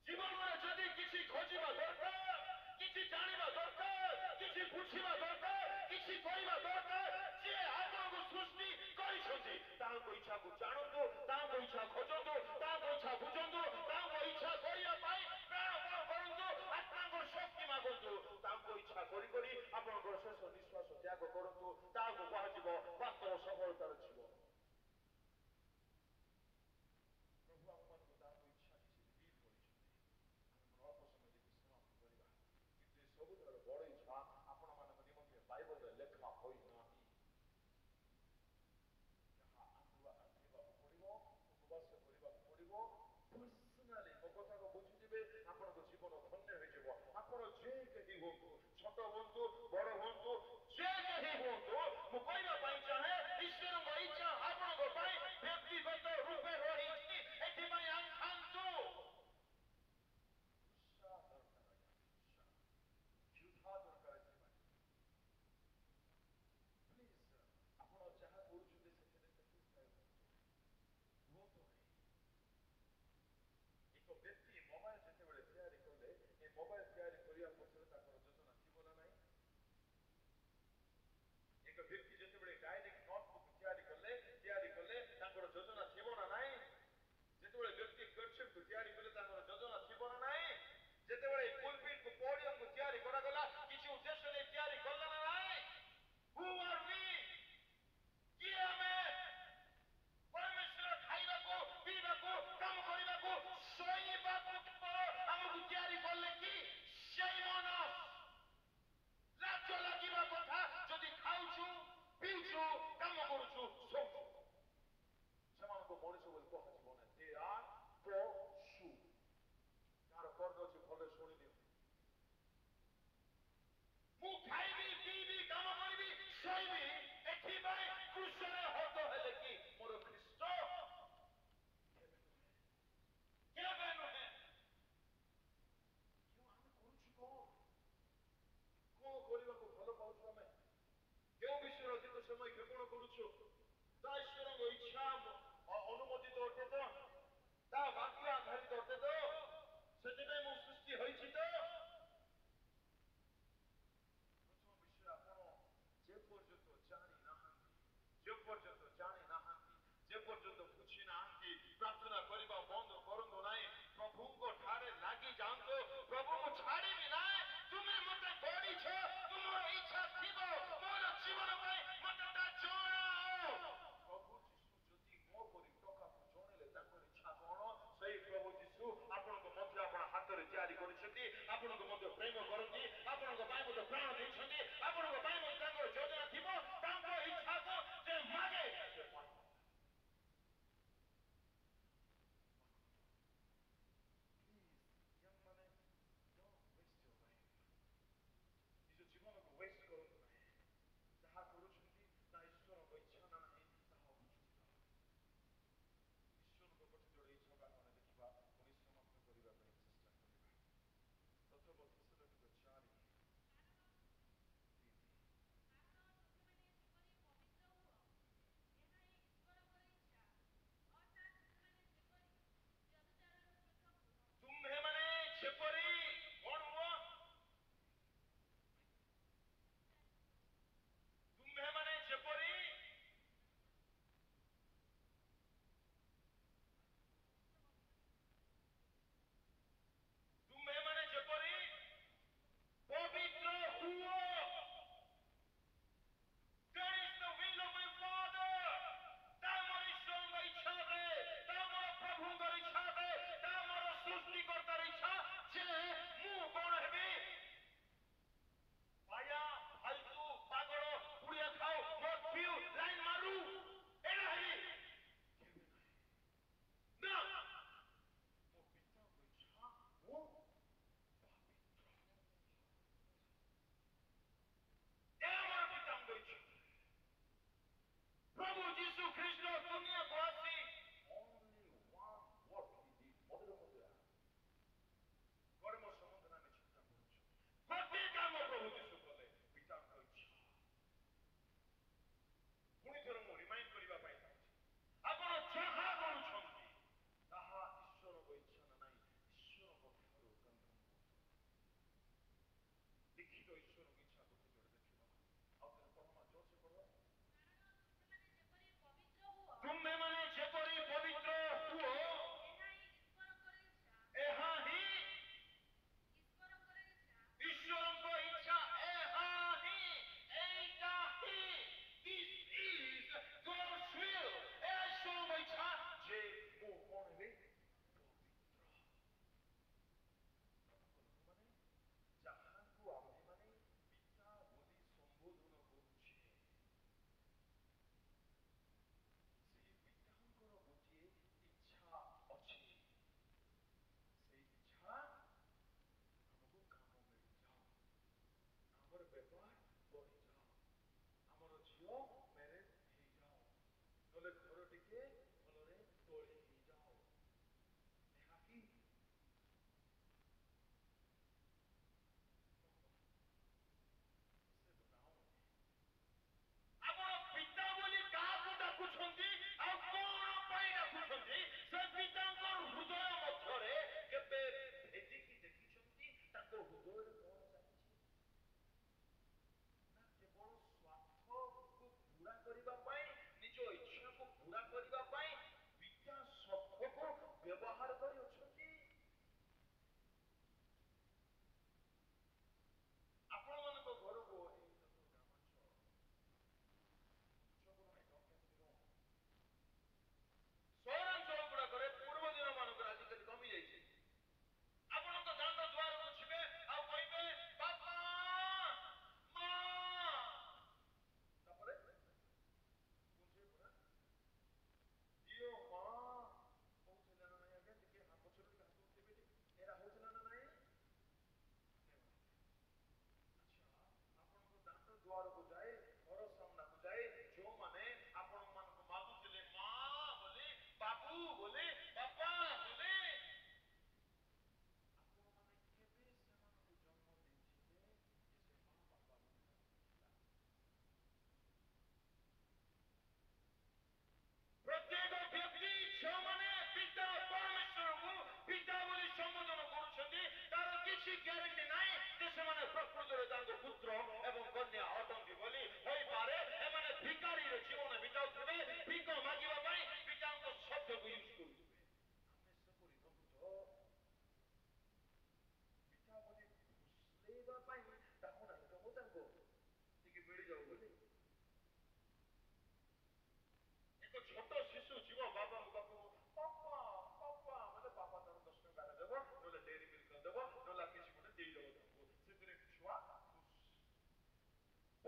ଜୀବନରେ ଯଦି କିଛି ଖୋଜିବା ଦରକାର, କିଛି ଜାଣିବା ଦରକାର, କିଛି ବୁଝିବା ଦରକାର, କିଛି କରିବା ଦରକାର, ଯିଏ ଆପଣଙ୍କୁ ସୃଷ୍ଟି କରିଛନ୍ତି ତାଙ୍କ ଇଚ୍ଛାକୁ ଜାଣନ୍ତୁ, ତାଙ୍କ ଇଚ୍ଛା ଖୋଜନ୍ତୁ, ତାଙ୍କ ଇଚ୍ଛା ବୁଝନ୍ତୁ, ତାଙ୍କ ଇଚ୍ଛା କରିବା ପାଇଁ ପ୍ରାଣପଣ କରନ୍ତୁ, ଆତ୍ମାଙ୍କ ଶକ୍ତି ମାଗନ୍ତୁ। ତାଙ୍କ ଇଚ୍ଛା କରି କରି ଆପଣଙ୍କର ଶେଷ ନିଶ୍ୱାସ ତ୍ୟାଗ କରନ୍ତୁ। ତାହାକୁ କୁହାଯିବ ବାସ୍ତବ ସଫଳତାର ଜୀବନ। ପ୍ରଭୁ ଆମମାନଙ୍କୁ ତାଙ୍କ ଇଚ୍ଛା କିଛି ରିଭିଲ୍ କରିଛନ୍ତି। ଆମେ ଅଳ୍ପ ସମୟ ଦେଖି ସମାପ୍ତ କରିବା। କିନ୍ତୁ ଏ ସବୁଠାରୁ ବଡ଼ ଇଚ୍ଛା ଆପଣମାନଙ୍କ ନିମନ୍ତେ ବାଇବଲରେ ଲେଖା ହୋଇନାହିଁ। ଯାହା ଆଣ୍ଠିବାକୁ ପଡ଼ିବ, ଉପବାସ କରିବାକୁ ପଡ଼ିବ। ପର୍ସନାଲି ମୋ କଥାକୁ ବୁଝିଯିବେ, ଆପଣଙ୍କ ଜୀବନ ଧନ୍ୟ ହେଇଯିବ। ଆପଣ ଯେ କେହି ହୁଅନ୍ତୁ, ଛୋଟ ହୁଅନ୍ତୁ, ବଡ଼ ହୁଅନ୍ତୁ, ଯେ କେହି ହୁଅନ୍ତୁ, ମୁଁ କହିବା ପାଇଁ ଚାହେଁ ଈଶ୍ୱରଙ୍କ ଇଚ୍ଛା ଆପଣଙ୍କ ପାଇଁ ବ୍ୟକ୍ତିଗତ ରୂପେ ରହିଛି। ଏଥିପାଇଁ ଆଙ୍କାନ୍ତୁ। କରୁଛୁ କାମ କରୁଛୁ ସବୁ ସେମାନଙ୍କୁ ମଣିଷ ବୋଲି କୁହାଯିବ ନା ଦେ ଆର୍ ପଶୁ ଯାହାର କର୍ଣ୍ଣ ଅଛି ଭଲ ଶୁଣିଲି ମୁଁ ଖାଇବି ପିଇବି କାମ କରିବି ଶୋଇବି ଏଥିପାଇଁ କୃଷରେ ହତ ହେଲେ କି ମୋର ଖ୍ରୀଷ୍ଟ କେବେ ନୁହେଁ ଆମେ କରୁଛୁ କଣ କରିବାକୁ ଭଲ ପାଉଛୁ ଆମେ କେଉଁ ବିଷୟରେ ଅଧିକ ସମୟ କ୍ଷେପଣ କରୁଛୁ ତା ଈଶ୍ୱରଙ୍କ ଇଚ୍ଛା ଅନୁମୋଦିତ ଅଟେ ତ ତା ବାକ୍ୟ ଆଧାରିତ ଅଟେ ତ ସେଥିପାଇଁ ମୁଁ ସୃଷ୍ଟି ହୋଇଛି ତ ପ୍ରଥମ ବିଷୟ ଆପଣ ଯେ ପର୍ଯ୍ୟନ୍ତ ଜାଣି ନାହାନ୍ତି ଯେ ପର୍ଯ୍ୟନ୍ତ ବୁଝି ନାହାନ୍ତି ପ୍ରାର୍ଥନା କରିବା ବନ୍ଦ କରନ୍ତୁ ନାହିଁ ପ୍ରଭୁଙ୍କ ଠାରେ ଲାଗି ଯାଆନ୍ତୁ ପ୍ରଭୁ ମୁଁ ଛାଡ଼ିବି ନାହିଁ ତୁମେ ମତେ ଗଢ଼ିଛ ତୁମର ଇଚ୍ଛା ଥିବ ମୋର ଜୀବନ ପାଇଁ ମତେ ତା ଜଣାଅ ପ୍ରଭୁ ଯୀଶୁ ଯଦି ମୋ ପରି ଟଙ୍କାକୁ ଜଣେଇଲେ ତାଙ୍କର ଇଚ୍ଛା କଣ ସେଇ ପ୍ରଭୁ ଯୀଶୁ ଆପଣଙ୍କ ମଧ୍ୟ ଆପଣ ହାତରେ ତିଆରି କରିଛନ୍ତି ଆପଣଙ୍କୁ ମଧ୍ୟ ପ୍ରେମ କରନ୍ତି ଆପଣଙ୍କ ପାଇଁ ମଧ୍ୟ ପ୍ରାଣ ଦେଇଛନ୍ତି ଆପଣଙ୍କ ପାଇଁ ମଧ୍ୟ ତାଙ୍କର ଯୋଜନା ଥିବ ତାଙ୍କ ଇଚ୍ଛାକୁ ଯେ ମାଗେ ସେ ପାଇବ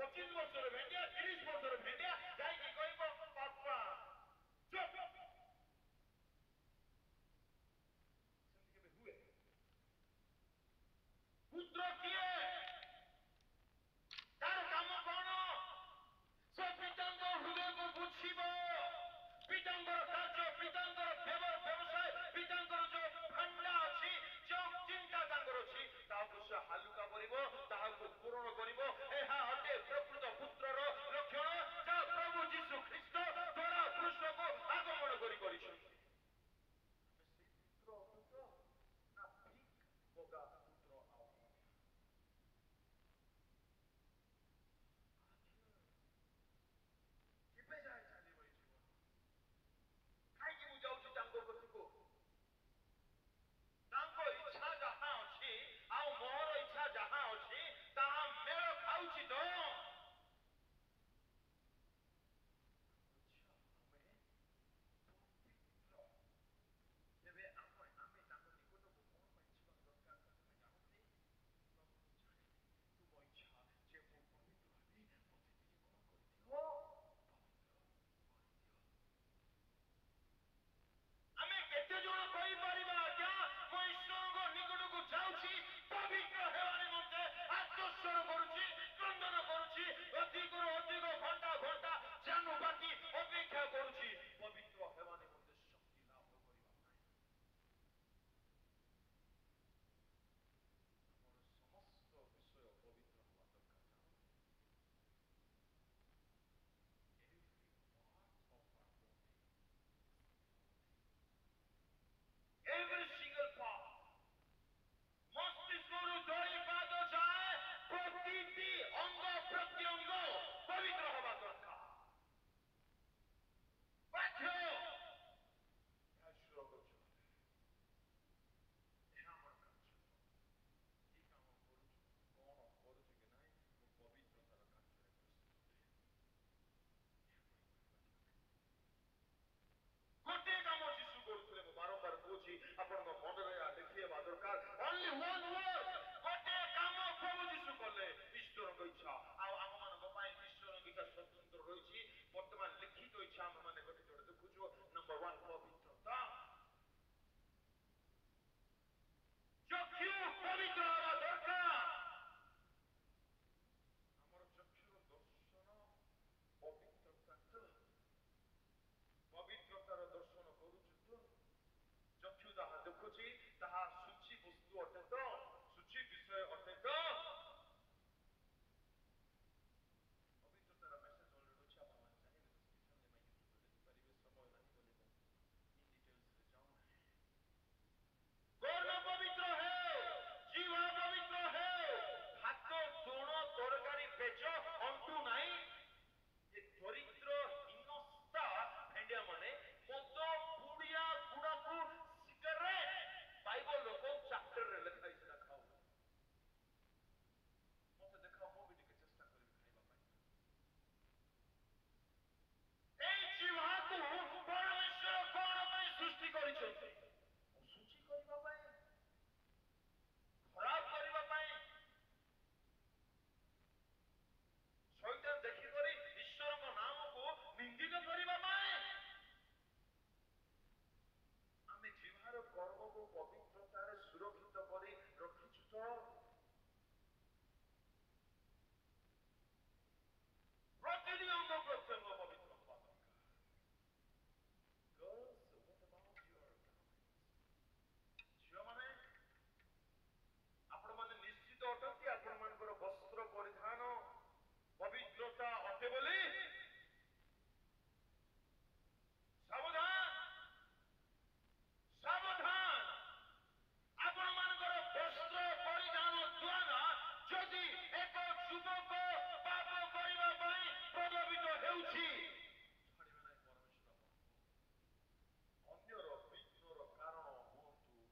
25 ବର୍ଷର ଭେଣ୍ଡିଆ 30 ବର୍ଷର ଭେଣ୍ଡିଆ ଯାଇକି କହିବ ବାପା ଚୁପ୍। ସେମିତି କେବେ ହୁଏ? ପୁତ୍ର କିଏ? ତାର କାମ କଣ? ସେ ପିତାଙ୍କ ହୃଦୟକୁ ବୁଝିବ। ପିତାଙ୍କର କାର୍ଯ୍ୟ, ପିତାଙ୍କର ବ୍ୟବସାୟ, ପିତାଙ୍କର ଯୋଉ ଭାଣ୍ଡା ଅଛି, ଯୋଉ ଚିନ୍ତା ତାଙ୍କର ଅଛି, ତାହାକୁ ସେ ହାଲୁକା କରିବ, ତାହାକୁ ପୂରଣ କରିବ। ଏହା ଅଟେ ପ୍ରକୃତ ପୁତ୍ରର ଲକ୍ଷଣ, ଯାହା ପ୍ରଭୁ ଯୀଶୁ ଖ୍ରୀଷ୍ଟ ଧରା ପୃଷ୍ଠକୁ ଆଗମନ କରି କରିଛନ୍ତି। ଆମେ ସେଇ ପୁତ୍ର ଅଟୁଛ ନା ଭିକ୍ ବଗା ପୁତ୍ର ଆଉ? କେବେ ଯାଏ ଚାଲିବ ଏଇ ଜୀବନ? କାହିଁକି ମୁଁ ଯାଉଛି ତାଙ୍କ କତିକୁ? ତାଙ୍କ ଇଚ୍ଛା ଯାହା ଅଛି ଆଉ ମୋର ଇଚ୍ଛା ଯାହା ଅଛି ତାହା ମେଳ ଖାଉଛି ତ? ତେବେ ଆମେ ତାଙ୍କ ନିକଟକୁ କଣ ପାଇଁ ଯିବା ଦରକାର ତମେ ଜାଣ କି? ତୁମ ଇଚ୍ଛା ଯେ ମୁଁ ପବିତ୍ର ହେବି, ମତେ ଟିକେ କଣ କରିଦିଅ, ପବିତ୍ର କରିଦିଅ। ଆମେ କେତେ ଜଣ କହିପାରିବା ଆଜ୍ଞା ମୁଁ ଈଶ୍ୱରଙ୍କ ନିକଟକୁ ଯାଉଛି ପବିତ୍ର ହେବା ନିମନ୍ତେ ଆତ୍ମସ୍ୱର କରୁଛି, କ୍ରନ୍ଦନ କରୁଛି, ଅଧିକରୁ ଅଧିକ ଘଣ୍ଟା ଘଣ୍ଟା ଜାନୁବାକି ଅପେକ୍ଷା କରୁଛି ପବିତ୍ର ହେବା ନିମନ୍ତେ ଶକ୍ତି ଲାଭ କରିବା ପାଇଁ। ଆମର ସମସ୍ତ ବିଷୟ ପବିତ୍ର ହବା ଦରକାର, ଜାଣ? Every part of our body, every single part, ମସ୍ତିଷ୍କରୁ ଧରି ପାଦ ଯାଏ ପ୍ରତିଟି ଅଙ୍ଗ ପ୍ରତ୍ୟଙ୍ଗ ପବିତ୍ର ହବା ଦରକାର। ବାଧ୍ୟ। ଏହା ଈଶ୍ୱରଙ୍କ ଜୟ। ଏହା ଆମର କାର୍ଯ୍ୟ। କି କାମ କରୁଛୁ, କଣ କରୁଛୁ କି ନାହିଁ, ମୁଁ ପବିତ୍ରତାର କାର୍ଯ୍ୟରେ ବ୍ୟସ୍ତ ଅଟେ। ଏହା କହିପାରିବା କି ଆମେ? ଗୋଟିଏ କାମ ଯୀଶୁ କରୁଥିଲେ, ମୁଁ ବାରମ୍ବାର କହୁଛି, ଆପଣଙ୍କ ମନରେ ଏହା ଲେଖିବା ଦରକାର। Only one word, ଗୋଟିଏ କାମ ପ୍ରଭୁ ଯୀଶୁ କଲେ, ଈଶ୍ୱରଙ୍କ ଇଚ୍ଛା। ଆଉ ଆମମାନଙ୍କ ପାଇଁ ଈଶ୍ୱରଙ୍କ ଇଚ୍ଛା ସ୍ୱତନ୍ତ୍ର ରହିଛି। ବର୍ତ୍ତମାନ ଲିଖିତ ଇଚ୍ଛା ଆମମାନେ ଗୋଟେ ଯୋଡ଼େ ଦେଖୁଛୁ। ନମ୍ବର 1, ପବିତ୍ରତା। ଚକ୍ଷୁ ପବିତ୍ର ହେବା ଦରକାର। ଆମର ଚକ୍ଷୁର ଦର୍ଶନ ପବିତ୍ରତା ତ? ପବିତ୍ରତାର ଦର୍ଶନ କରୁଛୁ ତ? ଚକ୍ଷୁ ତାହା ଦେଖୁଛି ତାହା ସୂଚି ବସ୍ତୁ ଅଟେ ତ? ସୂଚି ବିଷୟ ଅଟେ ତ? ପବିତ୍ରତାର ମେସେଜ ଅଲରେଡି ଅଛି, ଆପଣମାନେ ଚାହିଁଲେ ଡେସ୍କ୍ରିପସନରେ ବା ୟୁଟ୍ୟୁବରେ ଦେଖିପାରିବେ। ସମୟ ନାହିଁ ବୋଲି ମୁଁ ଇନ୍ ଡିଟେଲ୍ସରେ ଯାଉନାହିଁ। କର୍ଣ୍ଣ ପବିତ୍ର ହେଉ, ଜିହ୍ବା ପବିତ୍ର ହେଉ, ହାତ ତୁଣ ତରକାରୀ ପେଜ ଅଣ୍ଟୁ ନାହିଁ। ଏ ଦରିଦ୍ର ହୀନସ୍ତା ଭେଣ୍ଡିଆ ମାନେ ମଦ ପୁଡ଼ିଆ ଗୁଡାକୁ ସିଗାରେଟ ପାଇବ ଲୋକ ଚାପ୍ଟରରେ ଲେଖା ହେଇଛି ନା ଖାଉ। ମତେ ଦେଖାଅ, ମୁଁ ବି ଟିକେ ଚେଷ୍ଟା କରିବି ଖାଇବା ପାଇଁ। এই ଜିହ୍ବାକୁ ପରମେଶ୍ୱର କଣ ପାଇଁ ସୃଷ୍ଟି କରିଛନ୍ତି? ଅଶୁଚି କରିବା ପାଇଁ, ଖରାପ କରିବା ପାଇଁ, ଶୈତାନ ଦେଖିକରି ଈଶ୍ୱରଙ୍କ ନାମକୁ ନିନ୍ଦିତ କରିବା ପାଇଁ। ଆମେ ଜିହ୍ବାର କର୍ମକୁ ପବିତ୍ରତାରେ ସୁରକ୍ଷିତ କରି ରଖିଛୁ ତ? ପ୍ରତିଟି ଅଙ୍ଗ ପ୍ରତ୍ୟଙ୍ଗ ପବିତ୍ର ହବା ଦରକାର। Girls, what about your garments? ଝିଅମାନେ, ଆପଣମାନେ ନିଶ୍ଚିତ ଅଟନ୍ତି ଆପଣମାନଙ୍କର ବସ୍ତ୍ର ପରିଧାନ ପବିତ୍ରତା ଅଟେ ବୋଲି? ସାବଧାନ, ସାବଧାନ। ଆପଣମାନଙ୍କର ବସ୍ତ୍ର ପରିଧାନ ଦ୍ୱାରା ଯଦି ଏକ ଯୁବକ ପାପ କରିବା ପାଇଁ ପ୍ରଲୋଭିତ ହେଉଛି, ଛାଡ଼ିବେ ନାହିଁ ପରମେଶ୍ୱର ଆପଣଙ୍କୁ। ଅନ୍ୟର ବିଘ୍ନର କାରଣ ହୁଅନ୍ତୁ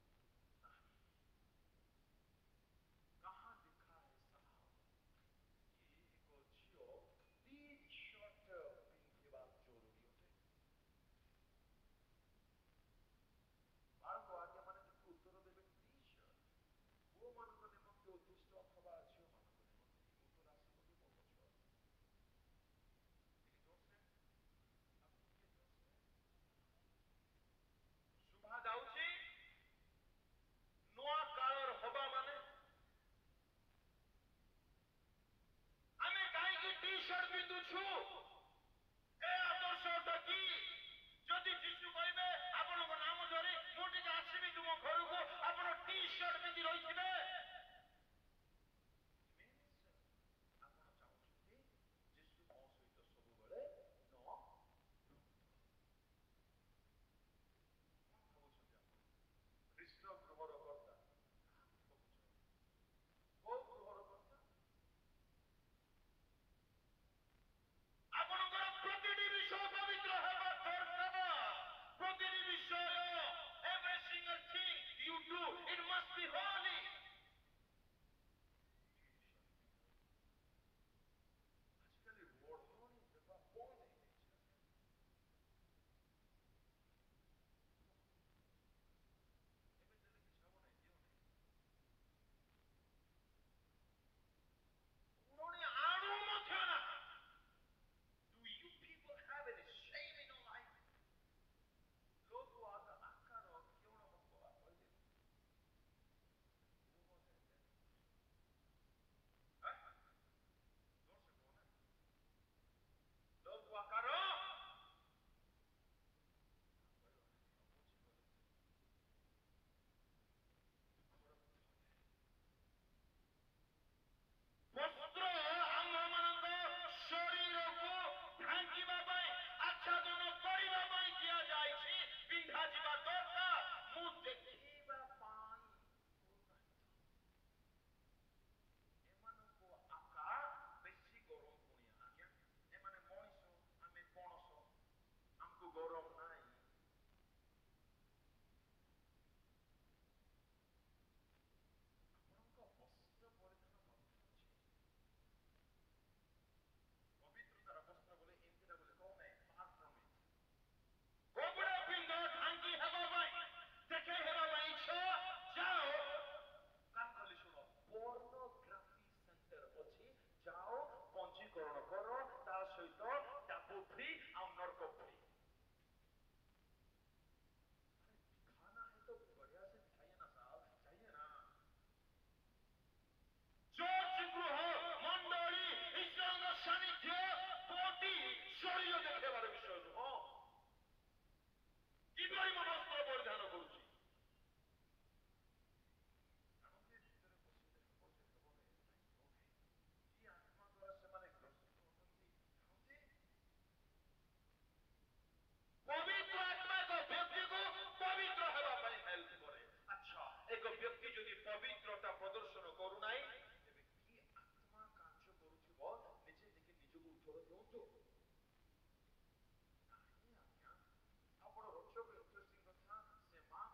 ନାହିଁ। କାହା ଲେଖା ହେ ସାହାବ କି ଏକ ଝିଅ ଟି ଶର୍ଟ ପିନ୍ଧିବା ଜରୁରୀ ଅଟେ? ବାଳକ ଆଜ୍ଞା ମାନେ ଟିକେ ଉତ୍ତର ଦେବେ। ଟି ଶର୍ଟ ପୁଅମାନଙ୍କ ନିମନ୍ତେ ଉଦ୍ଦିଷ୍ଟ ଅଥବା ଝିଅମାନଙ୍କ ନିମନ୍ତେ? ଉତ୍ତର ଆସିବ କି ମୋ ପଛରେ? टी-शर्ट पिंधुछु ए आदर्शटा की जदि जीशु कहबे आपनक नाम धरि मु टिके आसीबि तुम घर को आपन टी-शर्ट पिंधि रहिथिबे आपन चाहुछथि जीशु मो सहित सब बेले न ଖ୍ରୀଷ୍ଟ ଗୃହର କର୍ତ୍ତା କୋଉ ଗୃହର କର୍ତ୍ତା ଆପଣଙ୍କର ପ୍ରତିଟି ବିଷୟ ପବିତ୍ର ହେବା ଦରକାର ପ୍ରତିଟି ବିଷୟ every single thing you do it must be holy ଆଜିକାଲି ଓଢ଼ଣୀ ଦେବା ବନ୍ଦ ହେଇଯାଇଛି ଏବେ ଦେଲେ କିଛି ହବ ନାହିଁ ଦିଅ ନାହିଁ ଓଢ଼ଣୀ ଆଣୁ ମଧ୍ୟ ନା do you people have any shame in your life ಲೋಕವಾದ ಆಕಾರ ಕೇವಲ ಮಕ್ಕಳ ಒಳ್ಳೆ ಲೋಕವಾಕಾರ ବସ୍ତ୍ର ଆମ୍ଭମାନଙ୍କ ଶରୀରକୁ ଢାଙ୍କିବା ପାଇଁ ଆଚ୍ଛାଦନ କରିବା ପାଇଁ ଦିଆଯାଇଛି ପିନ୍ଧାଯିବା ଦରକାର ମୁଁ ଦେଖିବା ପାଇଁ ଏମାନଙ୍କୁ ଆକା ବେଶୀ ଗରମ ପୁଣିଆ ଆଜ୍ଞା ଏମାନେ ମଣିଷ ଆମେ ପଣସ ଆମକୁ ଗରମ ନାହିଁ ଆପଣଙ୍କ ବସ୍ତ୍ର ପରିଧାନ ମଧ୍ୟ ଅଛି ପବିତ୍ରତାର ବସ୍ତ୍ର ବୋଲେ ଏମିତିଟା ବୋଲେ କଣ ନାହିଁ ଫାର୍ ଫ୍ରମ୍ ଇଟ୍ କପଡ଼ା ପିନ୍ଧ ଢାଙ୍କି ହେବା ପାଇଁ ଦେଖେଇ ହେବା ପାଇଁ ଇଚ୍ଛା ଯାଅ କାନ ଖୋଲି ଶୁଣ ପର୍ନୋଗ୍ରାଫି ସେଣ୍ଟର ଅଛି ଯାଅ ପଞ୍ଜୀକରଣ କର ତା ସହିତ ଟାପୁ ଫ୍ରି ଆଉ ନର୍କ ଫ୍ରି दिखाना है तो बढ़िया से दिखाइए ना साहब चाहिए ना चर्च गृह मंडली ईश्वर सानिध्य बॉडी शरीर देखेबार विषय नुह किपरि मो वस्त्र परिधान करुछि आत्मा द्वारा से ग्रसित होती पवित्र आत्मा को व्यक्ति को पवित्र हेबा ପାଇଁ हेल्प करे अच्छा एक व्यक्ति जदि पवित्रता प्रदर्शन करू नाही तेबे की आत्मा कार्य करूथिबो निजे देखि निजको उत्तर दियंतु नाही आज्ञा आपण रोचक इंटरेस्टिंग कथा से मां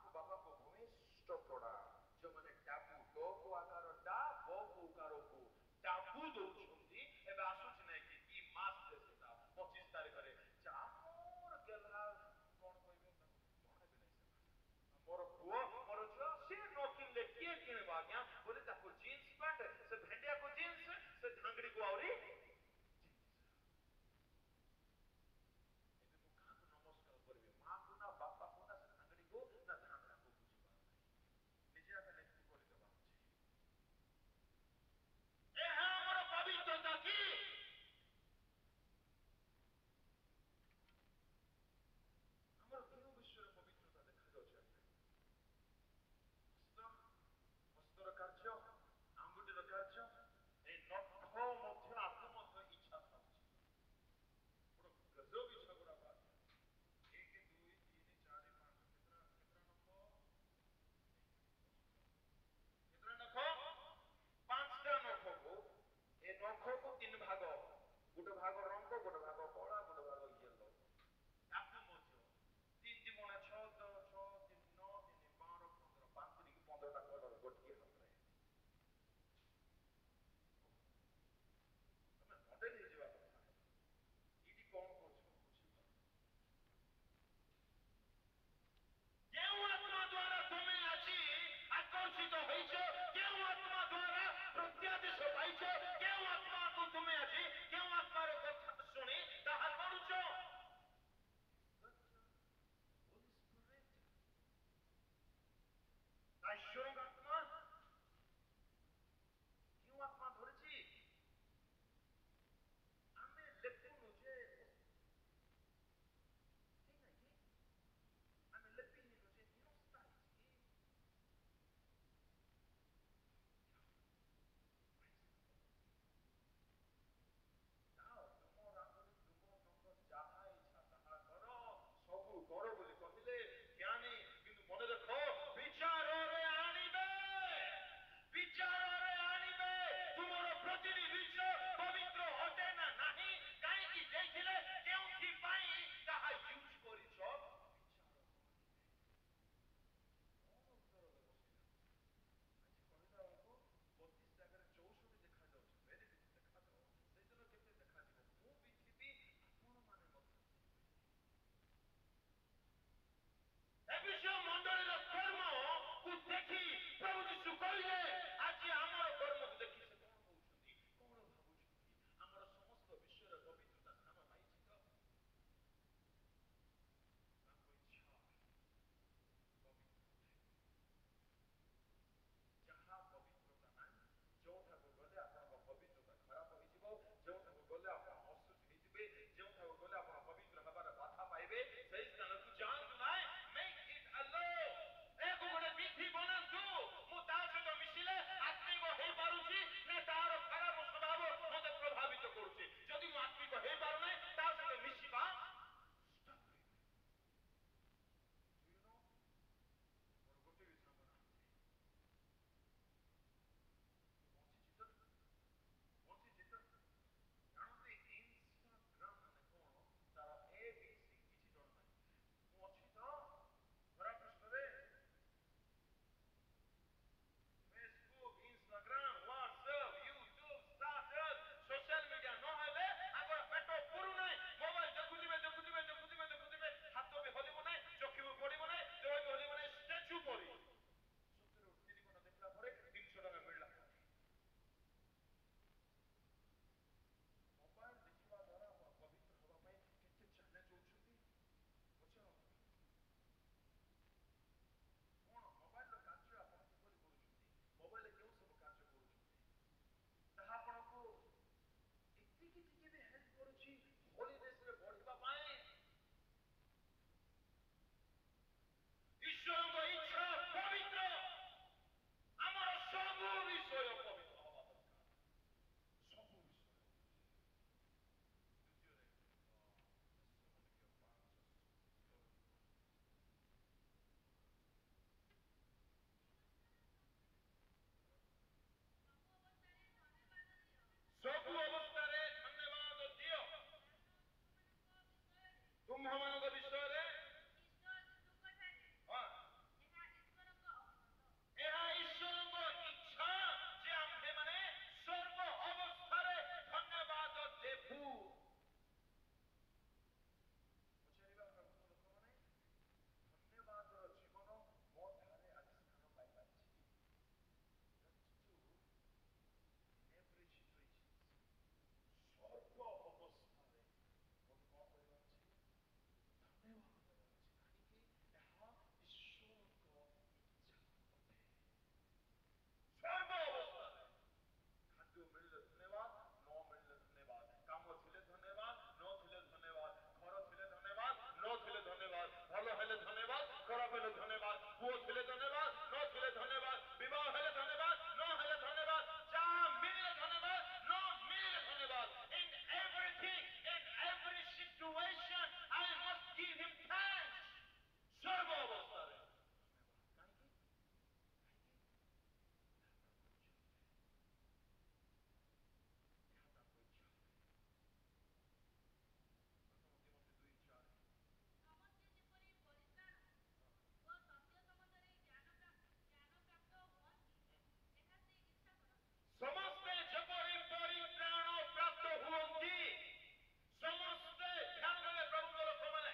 କେଉଁଥିପାଇଁ ତାହା ୟୁଜ୍ କରିଛ ବିଚାର କଣ ଉତ୍ତର ଦେବ ସେଇଟା ଆଜି କହିଲା ବେଳକୁ 32 ଜାଗାରେ 64 ଦେଖାଯାଉଛି ଭେରି ଗୁଡ୍ ଦେଖାଯାଉ ସେଇଦିନ କେତେ ଦେଖାଯିବ ମୁଁ ବି ଥିବି ଆପଣମାନେ ମଧ୍ୟ ଏ ବିଷୟ ମଣ୍ଡଳୀର କର୍ମକୁ ଦେଖି ପ୍ରଭୁ ଯୀଶୁ କହିଲେ ଆଜି ଆମର କର୍ମକୁ ଦେଖି ସେ କଣ କହୁଛନ୍ତି କଣ ଭାବୁଛନ୍ତି ଆମର ସମସ୍ତ ବିଷୟରେ ପବିତ୍ରତା ସ୍ଥାନ ପାଇଛି ତ ତାଙ୍କ ଇଚ୍ଛା ପବିତ୍ର ଯାହା ପବିତ୍ରତା ନାହିଁ ଯେଉଁଠାକୁ ଗଲେ ଆପଣଙ୍କ ପବିତ୍ରତା ଖରାପ ହେଇଯିବ ଯେଉଁଠାକୁ ଗଲେ ଆପଣ ଅଶୁଦ୍ଧ ହେଇଯିବେ ଯେଉଁଠାକୁ ଗଲେ ଆପଣ ପବିତ୍ର ହେବାର ବାଧା ପାଇବେ ସେଇ ସ୍ଥାନକୁ ଯାଆନ୍ତୁ ନାହିଁ ମେକ୍ ଇଟ୍ ଆଲୋ ଏକ ଗୋଟେ ବିଧି ବନାନ୍ତୁ ମୁଁ ତା ସହିତ ମିଶିଲେ ଆତ୍ମିକ ହେଇପାରୁଛି ନା ତାର ଖରାପ ସ୍ୱଭାବ ମତେ ପ୍ରଭାବିତ କରୁଛି ଯଦି ମୁଁ ଆତ୍ମିକ ହେଇପାରୁନାହିଁ ତା ସହିତ ମିଶିବା ମୋର ଗୋଟେ ବି ସାଙ୍ଗ ନାହାନ୍ତି ଜାଣନ୍ତି ଇନଷ୍ଟାଗ୍ରାମ ମାନେ କଣ ତାର ABC କିଛି ଜଣା ନାହିଁ ମୁଁ ଅଛି ତ ଧରା ପୃଷ୍ଠରେ Facebook Instagram WhatsApp YouTube status social media ନହେଲେ ଆଗର ପେଟ ପୁରୁନାହିଁ ମୋବାଇଲ ଦେଖୁଥିବେ ହାତ ବି ହଲିବ ନାହିଁ ଚକ୍ଷୁ ବି ପଡିବ ନାହିଁ ଦେହ ବି ହଲିବ ନାହିଁ ଷ୍ଟାଚ୍ୟୁ ପରି ସତରେ 3 ଘଣ୍ଟା ଦେଖିଲା ପରେ 300 ଟଙ୍କା ମିଳିଲା ମୋବାଇଲ ଦେଖିବା ଦ୍ୱାରା ଆପଣ ପବିତ୍ର ହେବା ପାଇଁ କେତେ ଚ୍ୟାଲେଞ୍ଜ ହେଉଛନ୍ତି ପଚାରନ୍ତୁ କଣ ମୋବାଇଲର କାର୍ଯ୍ୟ ଆପଣ କିପରି କରୁଛନ୍ତି ମୋବାଇଲରେ କେଉଁ ସବୁ କାର୍ଯ୍ୟ କରୁଛନ୍ତି ତାହା ଆପଣଙ୍କୁ ଏତିକି ଟିକେ ବି ହେଲ୍ପ କରୁଛି ହୋଲିନେସରେ ବଢିବା ପାଇଁ ଈଶ୍ୱରଙ୍କ ଇଚ୍ଛା ପବିତ୍ର ଆମର ସବୁ ବିଷୟ ପବିତ୍ର ହେବା ଦରକାର ସବୁ ବିଷୟ ଦ୍ୱିତୀୟରେ Thessalonians 5:16 ସବୁ ଅବସ୍ଥାରେ ଧନ୍ୟବାଦ ଦିଅ ତୁମ୍ଭମାନଙ୍କ ବିଷୟରେ ଏହା ଈଶ୍ୱରଙ୍କ ଇଚ୍ଛା ଯେ ଆମ୍ଭେମାନେ ସର୍ବ ଅବସ୍ଥାରେ ଧନ୍ୟବାଦ ଦେବୁ ପଚାରିବା ପ୍ରଭୁଙ୍କ ଲୋକମାନେ ଧନ୍ୟବାଦର ଜୀବନ ମୋ ଠାରେ ଆଜି ସ୍ଥାନ ପାଇପାରିଛି every situation ସର୍ବ ଅବସ୍ଥାରେ ମୋତେ କଣ କରିବାର ଅଛି ଧନ୍ୟବାଦ ଦେବାର ଅଛି କାହିଁକି ଏହା ଈଶ୍ୱରଙ୍କ ଇଚ୍ଛା ଅଟେ ସର୍ବ ଅବସ୍ଥାରେ ଖାଦ୍ୟ ମିଳିଲେ ଧନ୍ୟବାଦ ନ ମିଳିଲେ ଧନ୍ୟବାଦ କାମ ଥିଲେ ଧନ୍ୟବାଦ ନ ଥିଲେ ଧନ୍ୟବାଦ ଘର ଥିଲେ ଧନ୍ୟବାଦ ନ ଥିଲେ ଧନ୍ୟବାଦ ଭଲ ହେଲେ ଧନ୍ୟବାଦ ଖରାପ ହେଲେ ଧନ୍ୟବାଦ ପୁଅ ଥିଲେ ଧନ୍ୟବାଦ ନ ଥିଲେ ଧନ୍ୟବାଦ ବିବାହ ହେଲେ ଧନ୍ୟବାଦ ନ ହେଲେ ଧନ୍ୟବାଦ ଯାହା ମିଳିଲେ ଧନ୍ୟବାଦ ନ ମିଳିଲେ ଧନ୍ୟବାଦ in everything in every situation I must give him thanks ସର୍ବ ଅବସ୍ଥାରେ ଧନ୍ୟବାଦ କାହିଁକି ଏହା ତାଙ୍କ ଇଚ୍ଛା ପ୍ରଥମ ତିମୋଥୀ 2:4 ସମସ୍ତେ ଯେପରି ପରିତ୍ରାଣ ଓ ସତ୍ୟ ସମ୍ବନ୍ଧରେ ଜ୍ଞାନ ପ୍ରାପ୍ତ ହୁଅନ୍ତି ଏହା ସେ ଇଚ୍ଛା କରନ୍ତି ସମସ୍ତେ ଯେପରି ପରିତ୍ରାଣ ପ୍ରାପ୍ତ ହୁଅନ୍ତି ସମସ୍ତେ ଧ୍ୟାନ ଦେବେ ପ୍ରଭୁଙ୍କ ଲୋକମାନେ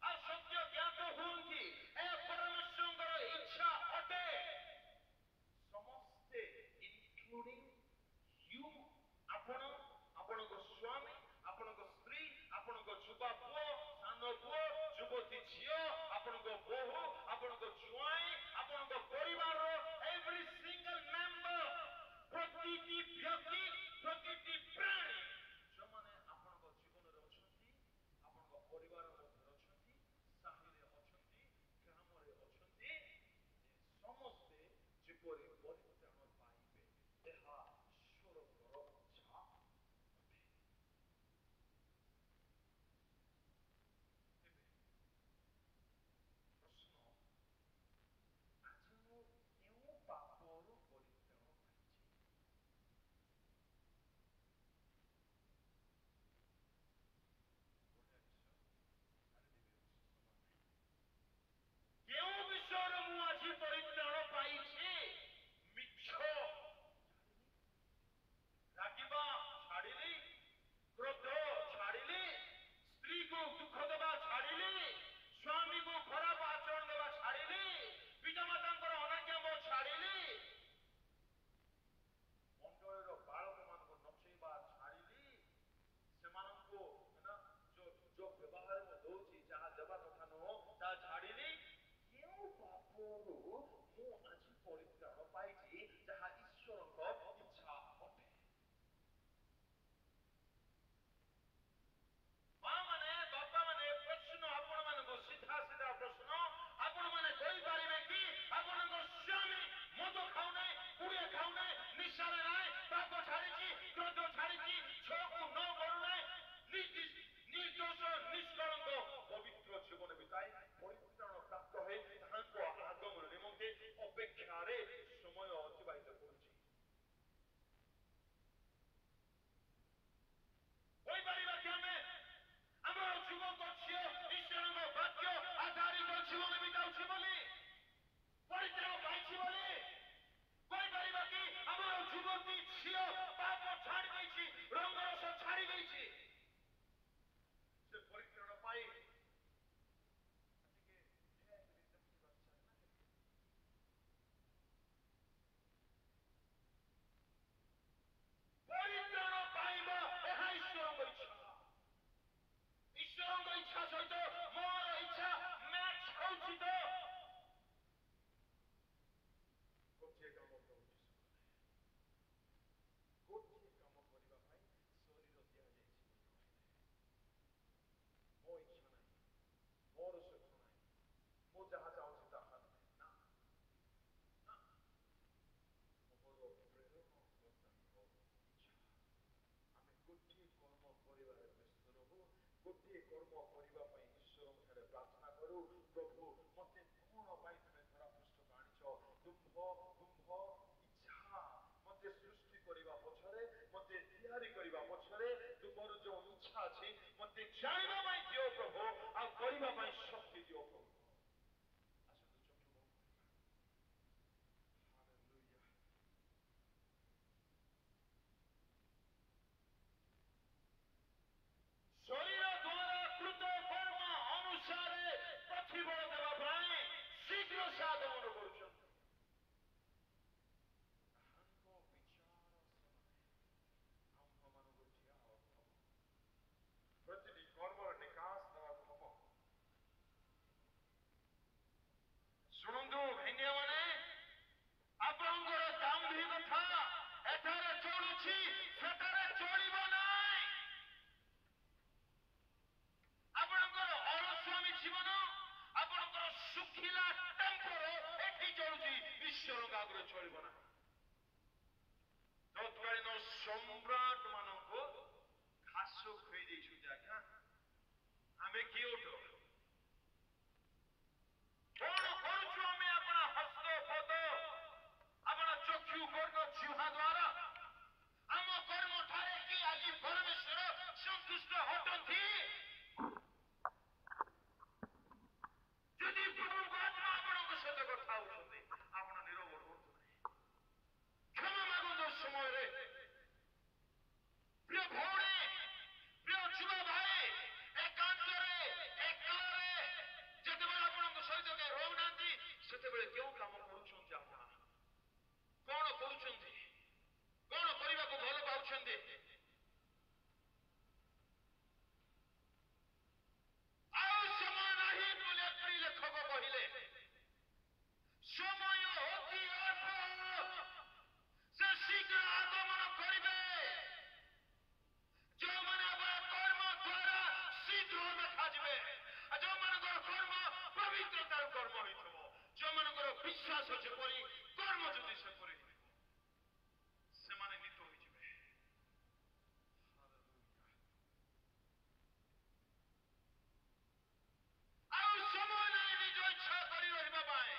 ଆଉ ସତ୍ୟ ଜ୍ଞାତ ହୁଅନ୍ତି ଏହା ପରମେଶ୍ୱରଙ୍କର ଇଚ୍ଛା ଅଟେ ସମସ୍ତେ ଇନକ୍ଲୁଡିଂ ୟୁ ଆପଣ ଆପଣଙ୍କ ସ୍ୱାମୀ ଆପଣଙ୍କ ସ୍ତ୍ରୀ ଆପଣଙ୍କ ଯୁବା ପୁଅ ସାନ ପୁଅ ଯୁବତୀ ଝିଅ ଆପଣଙ୍କ ବୋହୂ ଆପଣଙ୍କ ଜ୍ୱାଇଁ ଆପଣଙ୍କ ପରିବାରର ଏଭ୍ରି ସିଙ୍ଗଲ ମେମ୍ବର ପ୍ରତିଟି ବ୍ୟକ୍ତି ପ୍ରତିଟି ପ୍ରାଣୀ ଯେଉଁମାନେ ଆପଣଙ୍କ ଜୀବନରେ ଅଛନ୍ତି ଆପଣଙ୍କ ପରିବାର ମଧ୍ୟରେ ଅଛନ୍ତି ସାହିରେ ଅଛନ୍ତି ଗ୍ରାମରେ ଅଛନ୍ତି ସମସ୍ତେ ଯେପରି ପରିତ୍ରାଣ ପାଇବେ ଏହା ଈଶ୍ୱରଙ୍କର ଇଚ୍ଛା ଅଟେ ଏବେ ପ୍ରଶ୍ନ ଆଜି ମୁଁ କେଉଁ ପାପରୁ ପରିତ୍ରାଣ ପାଇଛି ବଢିଆ କରିବା ପାଇଁ ଈଶ୍ୱରଙ୍କ ଠାରେ ପ୍ରାର୍ଥନା କରୁ। ପ୍ରଭୁ ମୋତେ କଣ ପାଇଁ ତୁମେ ଧରା ପୃଷ୍ଠକୁ ଆଣିଛ? ତୁମ୍ଭ ଇଚ୍ଛା ମୋତେ ସୃଷ୍ଟି କରିବା ପଛରେ, ମୋତେ ତିଆରି କରିବା ପଛରେ ତୁମର ଯୋଉ ଇଚ୍ଛା ଅଛି ମୋତେ ଜାଣିବା ପାଇଁ ଦିଅ ପ୍ରଭୁ, ଆଉ କରିବା ପାଇଁ ଶକ୍ତି ଦିଅ ପ୍ରଭୁ। ଶରୀର ଦ୍ୱାରା କୃତ କର୍ମ ଅନୁସାରେ ପ୍ରତିଫଳ ଦେବା ପାଇଁ ଶୀଘ୍ର ସେ ଆଗମନ କରୁଛନ୍ତି। ପ୍ରତିଟି କର୍ମର ନିକାଶ ଦେବାକୁ ହବ। ଶୁଣନ୍ତୁ ଭାଇମାନେ, ଆପଣଙ୍କର ଦାମ୍ଭିକତା ଏଠାରେ ଚଳୁଛି, ସେଠାରେ ଚଳିବ ନାହିଁ। ଆପଣଙ୍କର ଅଳସ୍ୱାମୀ ଜୀବନ, ଆପଣଙ୍କର ଶୁଖିଲା ଟେମ୍ପର ଏଠି ଚଳୁଛି, ଈଶ୍ୱରଙ୍କ ଆଗରେ ଚଳିବ ନାହିଁ। ତତ୍କାଳୀନ ସମ୍ରାଟ ମାନଙ୍କୁ ଘାସ ଖୁଆଇ ଦେଇଛନ୍ତି। ଆଜ୍ଞା ଆମେ କିଏ ଉଠୁ? କଣ କରୁଛୁ ଆମେ? ଆପଣ ହସ୍ତ ପଦ, ଆପଣ ଚକ୍ଷୁ କର୍ଣ୍ଣ ଜିହ୍ବା ଦ୍ୱାରା ଆମ କର୍ମ ଠାରେ କି ଆଜି ପରମେଶ୍ୱର ସନ୍ତୁଷ୍ଟ ହଟନ୍ତି? ଯଦି ପ୍ରଭୁଙ୍କ ଆତ୍ମା ଆପଣଙ୍କ ସହିତ କଥା ହଉଛନ୍ତି, ଆପଣ ନିରବ ରୁହନ୍ତୁ ନାହିଁ। କ୍ଷମା ମାଗନ୍ତୁ ସମୟରେ। ପ୍ରିୟ ଭଉଣୀ, ପ୍ରିୟ ଯୁବ ଭାଇ, ଏକାନ୍ତରେ ଏକଲାରେ ଯେତେବେଳେ ଆପଣଙ୍କ ସହିତ କେହି ରହୁନାହାନ୍ତି, ସେତେବେଳେ କେଉଁ କାମ କରୁଛନ୍ତି? ଆପଣ କଣ କରୁଛନ୍ତି? କଣ କରିବାକୁ ଭଲ ପାଉଛନ୍ତି? ଆଉ ସମୟ ନାହିଁ ବୋଲି ଏପ୍ରିଲ ଲେଖକ କହିଲେ। ସମୟ ଅତି ଅଳ୍ପ, ସେ ଶୀଘ୍ର ଆଗମନ କରିବେ। ଯେଉଁମାନେ କର୍ମ ଦ୍ୱାରା ଶୀଘ୍ର ଦେଖାଯିବେ, ଯେଉଁମାନଙ୍କର କର୍ମ ପବିତ୍ରତାର କର୍ମ ହୋଇଥିବ, ଯେଉଁମାନଙ୍କର ବିଶ୍ୱାସ ଯେପରି, କର୍ମ ଯଦି ସେପରି ହେଇଥିବ, ସେମାନେ ନିତ ହୋଇଯିବେ। ଆଉ ସମୟ ନାହିଁ ନିଜ ଇଚ୍ଛା କରି ରହିବା ପାଇଁ,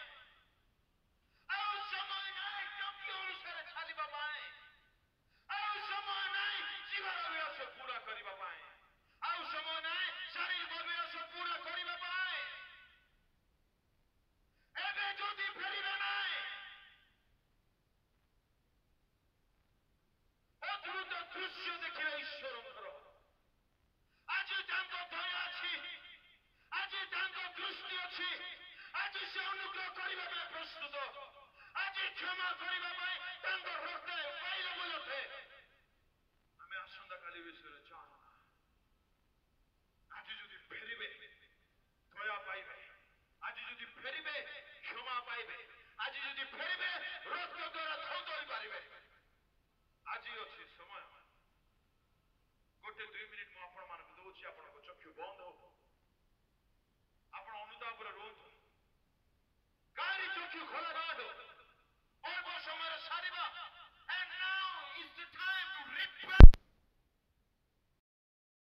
ଆଉ ସମୟ ନାହିଁ ଟଙ୍କି ଅନୁସାରେ ଚାଲିବା ପାଇଁ, ଆଉ ସମୟ ନାହିଁ ଜୀବନ ଅଭ୍ୟାସ ପୁରା କରିବା ପାଇଁ, ଆଉ ସମୟ ନାହିଁ ଶାରୀରିକ ଅଭ୍ୟାସ ପୁରା କରିବା ପାଇଁ। ଏବେ ଯଦି ଫେରିବେ ନାହିଁ, ଅଦ୍ଭୁତ ଦୃଶ୍ୟ ଦେଖିବେ ଈଶ୍ୱରଙ୍କର। ଆଜି ତାଙ୍କ ଦୟା ଅଛି, ଆଜି ତାଙ୍କ ଦୃଷ୍ଟି ଅଛି, ଆଜି ସେ ଅନୁଗ୍ରହ କରିବା ପାଇଁ ପ୍ରସ୍ତୁତ, ଆଜି କ୍ଷମା କରିବା ପାଇଁ ତାଙ୍କ ରକ୍ତ ଆଭେଲେବଲ ଅଟେ। ଆମେ ଆସନ୍ତାକାଲି ବିଷୟରେ ଜାଣୁ। ଆଜି ଯଦି ଫେରିବେ ଦୟା ପାଇବେ, ଆଜି ଯଦି ଫେରିବେ କ୍ଷମା ପାଇବେ, ଆଜି ଯଦି ଫେରିବେ ରକ୍ତ ଦ୍ୱାରା ଧୌତ ହୋଇପାରିବେ। ଆଜି ଅଛି ସମୟ। ଗୋଟେ 2 ମିନିଟ୍ ମୁଁ ଆପଣମାନଙ୍କୁ ଦଉଛି, ଆପଣଙ୍କ ଚକ୍ଷୁ ବନ୍ଦ ହଉ, ଆପଣ ଅନୁତାପରେ ରୁହନ୍ତୁ। କାହାରି ଚକ୍ଷୁ ଖୋଲା ନ ହେଉ, ଅଳ୍ପ ସମୟରେ ସାରିବା। And now is the time to repent.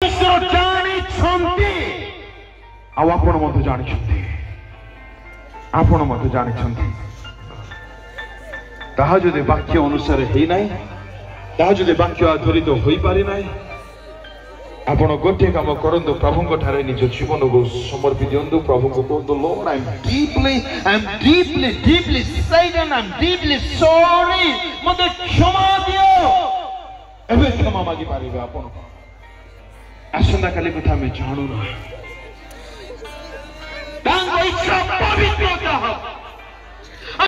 ଈଶ୍ୱର ଜାଣିଛନ୍ତି, ଆଉ ଆପଣ ମଧ୍ୟ ଜାଣିଛନ୍ତି, ଆପଣ ମଧ୍ୟ ଜାଣିଛନ୍ତି। ତାହା ଯଦି ବାକ୍ୟ ଅନୁସାରେ ହେଇନାହିଁ, ତାହା ଯଦି ବାକ୍ୟ ଆଧାରିତ ହୋଇପାରି ନାହିଁ, ଆପଣ ଗୋଟିଏ କାମ କରନ୍ତୁ, ପ୍ରଭୁଙ୍କ ଠାରେ ନିଜ ଜୀବନକୁ ସମର୍ପି ଦିଅନ୍ତୁ। ପ୍ରଭୁଙ୍କୁ କୁହନ୍ତୁ, Lord, I'm deeply Satan, I'm deeply sorry, ମୋତେ କ୍ଷମା ଦିଅ। ଏବେ କ୍ଷମା ମାଗି ପାରିବେ ଆପଣ। ଆସନ୍ତାକାଲି କଥା ଆମେ ଜାଣୁନା। ତାଙ୍କ ଇଚ୍ଛା ପବିତ୍ରତା ହବ।